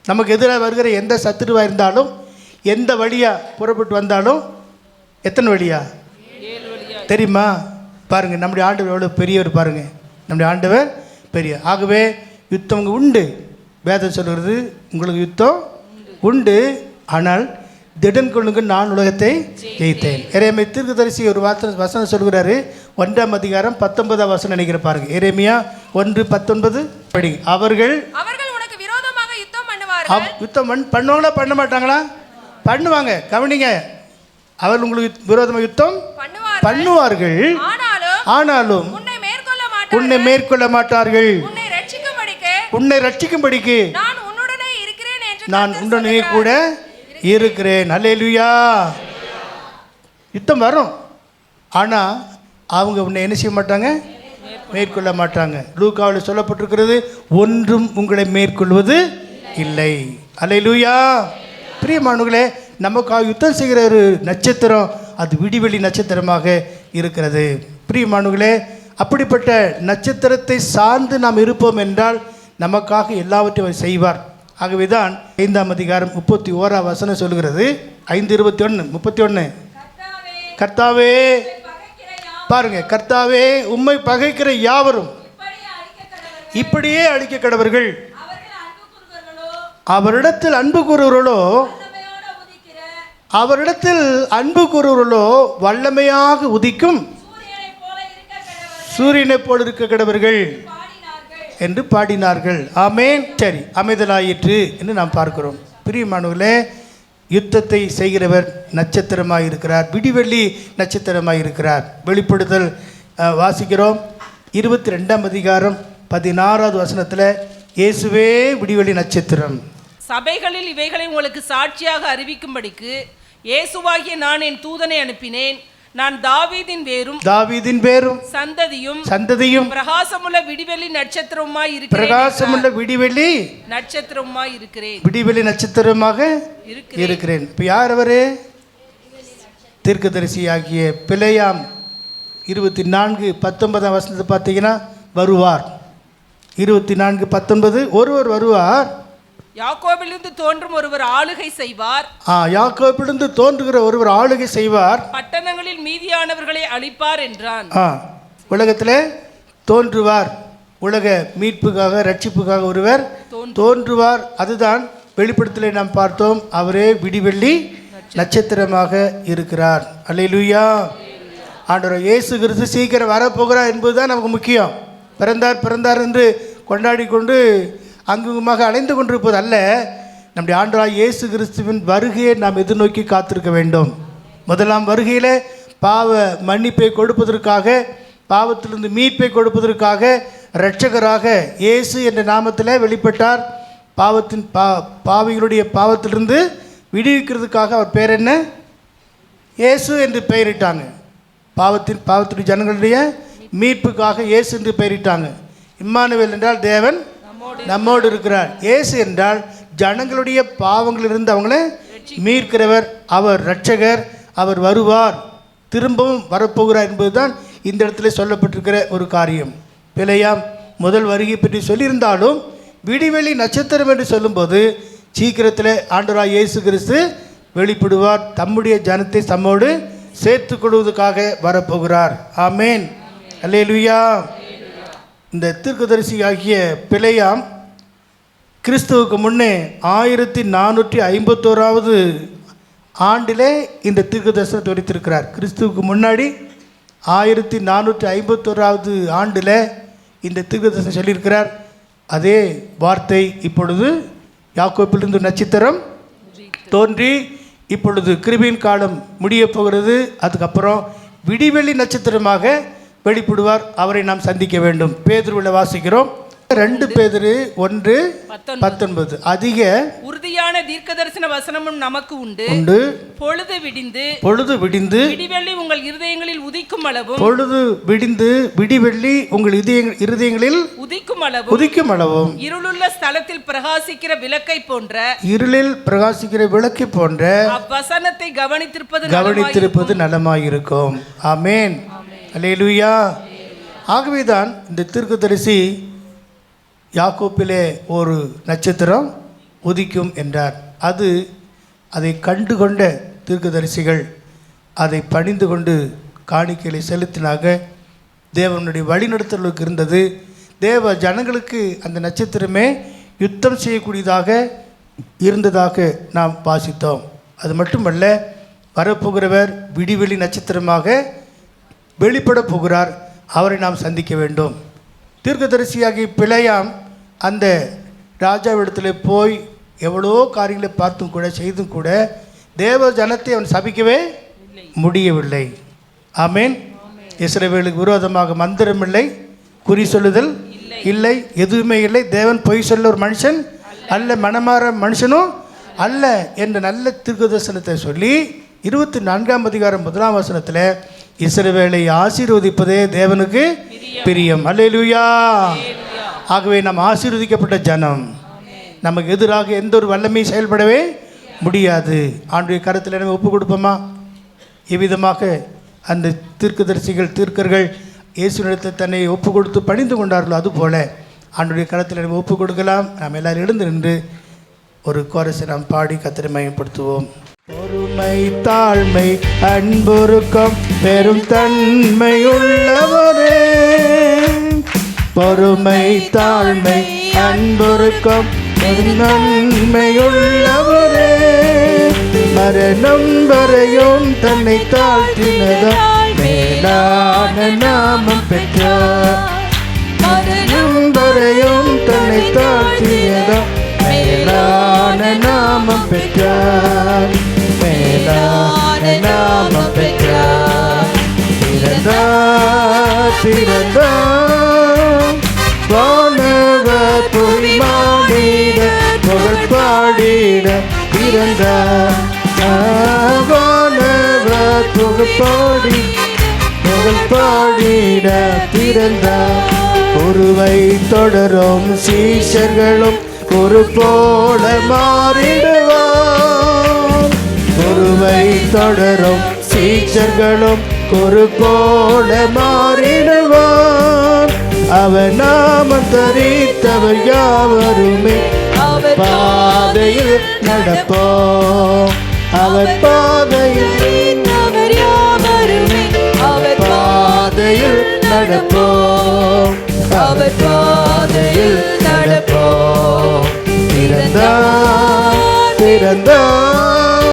நமக்கு எதிராக வருகிற எந்த சத்துருவாக இருந்தாலும், எந்த வழியாக புறப்பட்டு வந்தாலும், எத்தனை வழியா தெரியுமா? பாருங்கள், நம்முடைய ஆண்டவர் எவ்வளோ பெரியவர் பாருங்கள். நம்முடைய ஆண்டவர் பெரிய. ஆகவே யுத்தம் உண்டு. வேதம் சொல்கிறது உங்களுக்கு யுத்தம் உண்டு, ஆனால் திடன் கொள்ளுங்க, நான் உலகத்தை ஜெயித்தேன். எரேமியா தீர்க்கதரிசி ஒரு வசனம் சொல்கிறாரு, 1ஆம் அதிகாரம் 19ஆம் வசனம் நினைக்கிற பாருங்க. எரேமியா 1:19 படி. அவர்கள் உனக்கு விரோதமாக யுத்தம் பண்ணுவார்கள். யுத்தம் பண்ணுவாங்களா பண்ண மாட்டாங்களா? பண்ணுவாங்க. கவனிங்க, அவர்கள் உங்களுக்கு விரோதமாக யுத்தம் பண்ணுவார்கள், ஆனாலும் உன்னை மேற்கொள்ள மாட்டார்கள். உன்னை ரட்சிக்கும்படிக்கு நான் உடனே கூட இருக்கிறேன். அல்லேலூயா. யுத்தம் வரும், ஆனால் அவங்க உன்னை என்ன செய்ய மாட்டாங்க? மேற்கொள்ள மாட்டாங்க. லூக்காவில் சொல்லப்பட்டிருக்கிறது, ஒன்றும் உங்களை மேற்கொள்வது இல்லை. அல்லேலூயா. பிரியமானவர்களே, நமக்காக யுத்தம் செய்கிற ஒரு நட்சத்திரம், அது விடிவெளி நட்சத்திரமாக இருக்கிறது. பிரியமானவர்களே, அப்படிப்பட்ட நட்சத்திரத்தை சார்ந்து நாம் இருப்போம் என்றால் நமக்காக எல்லாவற்றையும் செய்வார். ஆகவே தான் 5ஆம் அதிகாரம் 31ஆம் வசனம் சொல்கிறது. 5:21 கர்த்தாவே, பாருங்க, கர்த்தாவே உம்மை பகைக்கிற யாவரும் இப்படியே அழிக்க கடவர்கள். அவரிடத்தில் அன்பு கூறுவர்களோ வல்லமையாக உதிக்கும் சூரியனை போல் இருக்க கடவர்கள் என்று பாடினார்கள். ஆமென். சரி, அமைதலாயிற்று என்று நாம் பார்க்கிறோம். பிரியமானவர்களே, யுத்தத்தை செய்கிறவர் நட்சத்திரமாக இருக்கிறார், விடிவெள்ளி நட்சத்திரமாக இருக்கிறார். வெளிப்படுத்தல் வாசிக்கிறோம் 22ஆம் அதிகாரம் 16வது வசனத்தில், இயேசுவே விடிவெளி நட்சத்திரம். சபைகளில் இவைகளை உங்களுக்கு சாட்சியாக அறிவிக்கும்படிக்கு இயேசுவாகிய நான் என் தூதனை அனுப்பினேன். நான் தாவீதின் வேரும் சந்ததியும் பிரகாசமுள்ள விடிவெள்ளி நட்சத்திரமாய் இருக்கிறேன். விடிவெளி நட்சத்திரமாக இருக்கிறேன். இப்போ யார் அவரு? தீர்க்கதரிசி ஆகிய பிலேயாம் 24:19 வசனத்தை பார்த்தீங்கன்னா, வருவார். 24:19 ஒருவர் வருவார். யாக்கோபிலிருந்து தோன்றும் ஒருவர் ஆளுகை செய்வார். யாக்கோபிலிருந்து தோன்றுகிற ஒருவர் ஆளுகை செய்வார், பட்டணங்களில் மீதியானவர்களை அழிப்பார் என்றான். உலகத்திலே தோன்றுவார், உலக மீட்புக்காக ரட்சிப்புக்காக ஒருவர் தோன்றுவார். அதுதான் வெளிப்படுத்தலை நாம் பார்த்தோம். அவரே விடிவெள்ளி நட்சத்திரமாக இருக்கிறார். அல்லேலூயா. ஆண்டவர் இயேசு கிறிஸ்து சீக்கிரம் வரப்போகிறார் என்பதுதான் நமக்கு முக்கியம். பிறந்தார் என்று கொண்டாடி கொண்டு அங்குமாக அலைந்து கொண்டிருப்பது அல்ல. நம்முடைய ஆண்டவராகிய இயேசு கிறிஸ்துவின் வருகையை நாம் எதிர்நோக்கி காத்திருக்க வேண்டும். முதலாம் வருகையில் பாவ மன்னிப்பை கொடுப்பதற்காக, பாவத்திலிருந்து மீட்பை கொடுப்பதற்காக இரட்சகராக இயேசு என்ற நாமத்தில் வெளிப்பட்டார். பாவிகளுடைய பாவத்திலிருந்து விடுவிக்கிறதுக்காக அவர் பேர் என்ன? இயேசு என்று பெயரிட்டாங்க. பாவத்துடைய ஜனங்களுடைய மீட்புக்காக இயேசு என்று பெயரிட்டாங்க. இம்மானுவேல் என்றால் தேவன் நம்மோடு இருக்கிறார். இயேசு என்றால் ஜனங்களுடைய பாவங்களிலிருந்து அவங்கள மீட்கிறவர். அவர் இரட்சகர், அவர் வருவார், திரும்பவும் வரப்போகிறார் என்பதுதான் இந்த இடத்துல சொல்லப்பட்டிருக்கிற ஒரு காரியம். பிலேயாம் முதல் வருகை பற்றி சொல்லியிருந்தாலும் விடிவெளி நட்சத்திரம் என்று சொல்லும்போது சீக்கிரத்தில் ஆண்டவராகிய இயேசு கிறிஸ்து வெளிப்படுவார். தம்முடைய ஜனத்தை தம்மோடு சேர்த்து கொள்வதற்காக வரப்போகிறார். ஆமேன். அல்லேலூயா. இந்த தீர்க்கதரிசி ஆகிய பிலேயாம் கிறிஸ்துவுக்கு முன்னே 1451வது ஆண்டிலே இந்த தீர்க்கதரிசனத்தை உரைத்திருக்கிறார். கிறிஸ்துவுக்கு முன்னாடி 1451வது ஆண்டில் இந்த தீர்க்கதரிசனம் சொல்லியிருக்கிறார். அதே வார்த்தை இப்பொழுது யாக்கோபிலிருந்து நட்சத்திரம் தோன்றி இப்பொழுது கிருபையின் காலம் முடிய போகிறது. அதுக்கப்புறம் விடிவெள்ளி நட்சத்திரமாக வெளிப்படுவார். அவரை நாம் சந்திக்க வேண்டும். பேதுருவில் வாசிக்கிறோம் 2 பேதுரு 1:19. அதிக உறுதியான தீர்க்கதரிசன வசனமும் நமக்கு உண்டு. பொழுது விடிந்து விடிவெள்ளி உங்கள் இருதயங்களில் உதிக்கும் அளவும், பொழுது விடிந்து விடிவெள்ளி உங்கள் இருதயங்களில் உதிக்கும் அளவும் இருளுள்ள ஸ்தலத்தில் பிரகாசிக்கிற விளக்கை போன்ற, இருளில் பிரகாசிக்கிற விளக்கை போன்ற அவ்வசனத்தை கவனித்திருப்பது நலமாயிருக்கும். ஆமென், அல்லேலூயா. ஆகவேதான் இந்த தீர்க்கதரிசி யாக்கோப்பிலே ஒரு நட்சத்திரம் உதிக்கும் என்றார். அதை கண்டு கொண்ட தீர்க்கதரிசிகள் அதை பணிந்து கொண்டு காணிக்கைகளை செலுத்தினாக. தேவனுடைய வழிநடத்தலுக்கு இருந்தது. தேவ ஜனங்களுக்கு அந்த நட்சத்திரமே யுத்தம் செய்யக்கூடியதாக இருந்ததாக நாம் வாசித்தோம். அது மட்டுமல்ல, வரப்போகிறவர் விடிவெளி நட்சத்திரமாக வெளிப்பட போகிறார். அவரை நாம் சந்திக்க வேண்டும். தீர்க்கதரிசியாகி பிலேயாம் அந்த ராஜாவிடத்தில் போய் எவ்வளோ காரியங்களை பார்த்தும் கூட செய்தும் கூட தேவ ஜனத்தை அவன் சபிக்கவே முடியவில்லை. ஆமென். இஸ்ரவேலுக்கு விரோதமாக மந்திரம் இல்லை, குறி சொல்லுதல் இல்லை, எதுவுமே இல்லை. தேவன் பொய் சொல்ல ஒரு மனுஷன் அல்ல, மனமாற மனுஷனும் அல்ல என்ற நல்ல தீர்க்கதரிசனத்தை சொல்லி 24ஆம் அதிகாரம் 1ஆம் வசனத்தில் இஸ்ரவேலை ஆசீர்வதிப்பதே தேவனுக்கு பிரியம். அல்லேலூயா. ஆகவே நாம் ஆசீர்வதிக்கப்பட்ட ஜனம். நமக்கு எதிராக எந்த ஒரு வல்லமையும் செயல்படவே முடியாது. ஆண்டுடைய கருத்தில் நம்ம ஒப்பு கொடுப்போமா? இவ்விதமாக அந்த தீர்க்கர்கள் இயேசுவிடத்தில் தன்னை ஒப்பு கொடுத்து பணிந்து கொண்டார்களோ அதுபோல ஆண்டுடைய கருத்தில் நம்ம ஒப்பு கொடுக்கலாம். நாம் எல்லாரும் எழுந்து நின்று ஒரு கோரஸை நாம் பாடி கர்த்தரை மகிமைப்படுத்துவோம். பொறுமை, தாழ்மை, அன்பொருக்கம், பெரும் தன்மையுள்ளவரே. பொறுமை, தாழ்மை, அன்பொருக்கம், பெரும் நன்மையுள்ளவரே. மரணம் வரையும் தன்னை தாழ்த்தினதால் மேலான நாமம் பெற்றார். மரணம் வரையும் தன்னை தாழ்த்தினதால் மேலான நாமம் பெற்றார். மேலான நாமம் பெற்றார். பிறந்தார் வானவர் புரிமாடிட புகழ் பாடிட பிறந்தார். வானவர் புகழ் பாடிட பிறந்தார். குருவை தொடரும் சீஷர்களும் ஒரு போல மாறிடுவார். குருவை தொடரும் சீஷர்களும் ஒரு போல மாறிடுவார். அவர் நாமம் தரித்தவர் யாவருமே அவர் பாதையில் நடப்போம். அவர் பாதையில் அவர் பாதையில் நடப்போம். அவர் பாதையில் நடப்போம். பிறந்தார்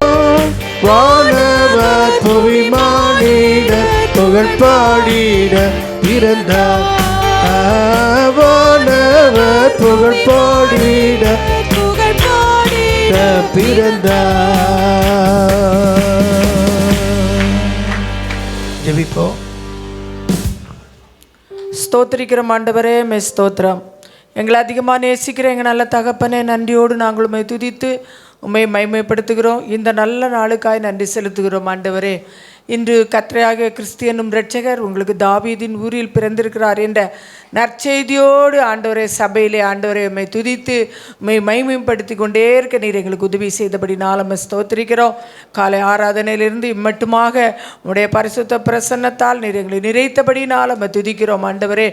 வானவர் புவிமானிட புகழ் பாடிட பிறந்தார். வானவர் புகழ் பாடிட பிறந்தார். ஜெபிப்போம். ஸ்தோத்திரிக்கிறோம் ஆண்டவரே, மே ஸ்தோத்திரம். எங்களை அதிகமாக நேசிக்கிற எங்கள் நல்ல தகப்பனே, நன்றியோடு நாங்கள் உம்மை துதித்து உம்மை மகிமைப்படுத்துகிறோம். இந்த நல்ல நாளுக்காய் நன்றி செலுத்துகிறோம் ஆண்டவரே. இன்று கர்த்தராகிய கிறிஸ்து என்னும் இரட்சகர் உங்களுக்கு தாவீதின் ஊரில் பிறந்திருக்கிறார் என்ற நற்செய்தியோடு ஆண்டவரே சபையிலே ஆண்டவரை உம்மை துதித்து உம்மை மகிமைப்படுத்தி கொண்டே இருக்க நீர் எங்களுக்கு உதவி செய்தபடி நாளை ஸ்தோத்திரிக்கிறோம். காலை ஆராதனையிலிருந்து இம்மட்டுமாக உம்முடைய பரிசுத்த பிரசன்னத்தால் நீர் எங்களை நிறைத்தபடி நாளை துதிக்கிறோம் ஆண்டவரே.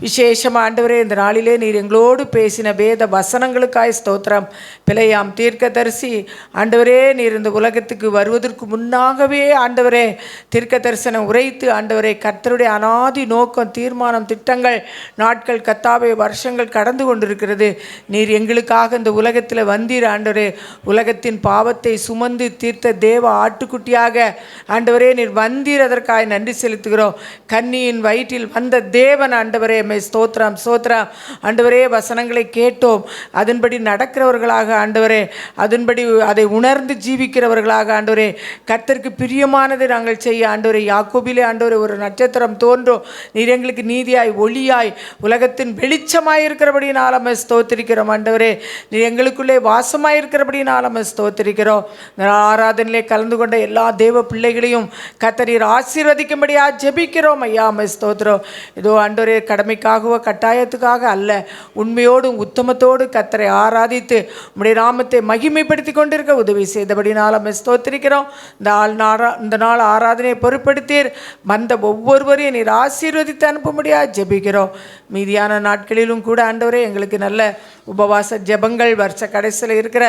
விசேஷமாக ஆண்டவரே, இந்த நாளிலே நீர் எங்களோடு பேசின வேத வசனங்களுக்காய் ஸ்தோத்திரம். பிலேயாம் தீர்க்கதரிசி ஆண்டவரே, நீர் இந்த உலகத்துக்கு வருவதற்கு முன்னாகவே ஆண்டவரே தீர்க்க தரிசனம் உரைத்து ஆண்டவரே கர்த்தருடைய அனாதி நோக்கம், தீர்மானம், திட்டங்கள், நாட்கள், கத்தாவே வருஷங்கள் கடந்து கொண்டிருக்கிறது. நீர் எங்களுக்காக இந்த உலகத்தில் வந்தீர் ஆண்டவரே. உலகத்தின் பாவத்தை சுமந்து தீர்த்த தேவ ஆட்டுக்குட்டியாக ஆண்டவரே நீர் வந்தீர். அதற்காக நன்றி செலுத்துகிறோம். கன்னியின் வயிற்றில் வந்த தேவன் ஆண்டவரே, மே ஸ்தோத்திரம் ஸ்தோத்திரம் ஆண்டவரே. வசனங்களை கேட்டோம், அதன்படி நடக்கிறவர்களாக ஆண்டவரே, அதன்படி அதை உணர்ந்து ஜீவிக்கிறவர்களாக ஆண்டவரே, கர்த்தருக்கு பிரியமானதை நாங்கள் செய்ய ஆண்டவரே. யாக்கோபிலே ஆண்டவரே ஒரு நட்சத்திரம் தோன்றும், நீர் எங்களுக்கு நீதியாய் ஒளியாய் உலகத்தின் வெளிச்சமாய் இருக்கிறபடினால நம்ம ஸ்தோத்திரிக்கிறோம் ஆண்டவரே. நீர் எங்களுக்குள்ளே வாசமாய் இருக்கிறபடினால நம்ம ஸ்தோத்திரிக்கிறோம். ஆராதனையிலே கலந்து கொண்ட எல்லா தேவ பிள்ளைகளையும் கர்த்தர் ஆசீர்வதிக்கும்படியா ஜெபிக்கிறோம் ஐயா. நம்ம ஸ்தோத்திரம். இதோ ஆண்டவரே கடமைக்காகவோ கட்டாயத்துக்காக அல்ல, உண்மையோடும் உத்தமத்தோடு கர்த்தரை ஆராதித்து உம்முடைய நாமத்தை மகிமைப்படுத்தி கொண்டிருக்க உதவி செய்தபடினால் நம்ம ஸ்தோத்திரிக்கிறோம். இந்த நாள் ஆராதனையை பொறுப்படுத்தீர். வந்த ஒவ்வொருவரையும் நீர் ஆசீர்வதித்து அனுப்பும்படியா ஜெபிக்கிறோம். மீதியான நாட்களிலும் கூட ஆண்டவரே எங்களுக்கு நல்ல உபவாச ஜெபங்கள் வருஷ கடைசியில் இருக்கிற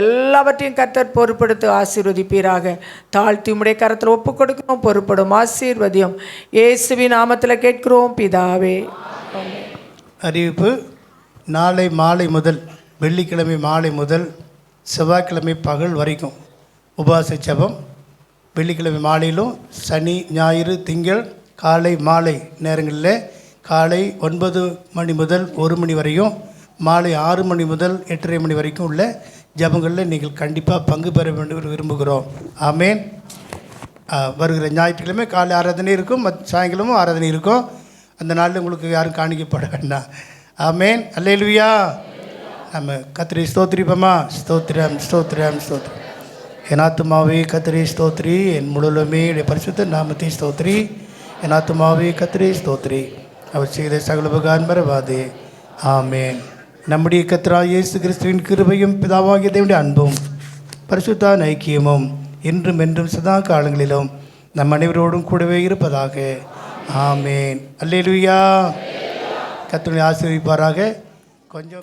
எல்லாவற்றையும் கர்த்தர் பொறுப்படுத்தி ஆசீர்வதிப்பீராக. தாழ்த்தி உம்முடைய கரத்தில் ஒப்பு கொடுக்கிறோம். பொறுப்படும் ஆசீர்வதியம் இயேசுவின் நாமத்தில் கேட்கிறோம் பிதாவே. அறிவிப்பு: நாளை மாலை முதல், வெள்ளிக்கிழமை மாலை முதல் செவ்வாய்க்கிழமை பகல் வரைக்கும் உபவாச ஜெபம். வெள்ளிக்கிழமை மாலையிலும், சனி ஞாயிறு திங்கள் காலை மாலை நேரங்களில் காலை 9 மணி முதல் 1 மணி வரையும், மாலை 6 மணி முதல் 8:30 மணி வரைக்கும் உள்ள ஜெபங்களில் நீங்கள் கண்டிப்பாக பங்கு பெற வேண்டும் விரும்புகிறோம். ஆமேன். வருகிற ஞாயிற்றுக்கிழமை காலை ஆராதனை இருக்கும், சாயங்காலமும் ஆராதனை இருக்கும். அந்த நாளில் உங்களுக்கு யாரும் காணிக்கப்பட வேண்டாம். ஆமேன். அல்லேலூயா. நம்ம கர்த்தரை ஸ்தோத்திரிப்போமா? ஸ்தோத்திரம் ஸ்தோத்திரம் ஸ்தோத்திரம். என் ஆத்துமாவே கர்த்தரை ஸ்தோத்திரி, என் முழுவதுமே பரிசுத்த நாமத்தை ஸ்தோத்திரி. என் ஆத்துமாவே கர்த்தரை ஸ்தோத்திரி, அவர் செய்த சகல உபகாரம் மறவாதே. ஆமேன். நம்முடைய கர்த்தராகிய இயேசு கிறிஸ்துவின் கிருபையும் பிதாவாகிய தேவனுடைய அன்பும் பரிசுத்த ஐக்கியமும் இன்றும் என்றும் சதா காலங்களிலும் நம் அனைவரோடும் கூடவே இருப்பதாக. ஆமேன். அல்லேலூயா. கர்த்தரை ஆசீர்வதிப்பாராக. கொஞ்சம்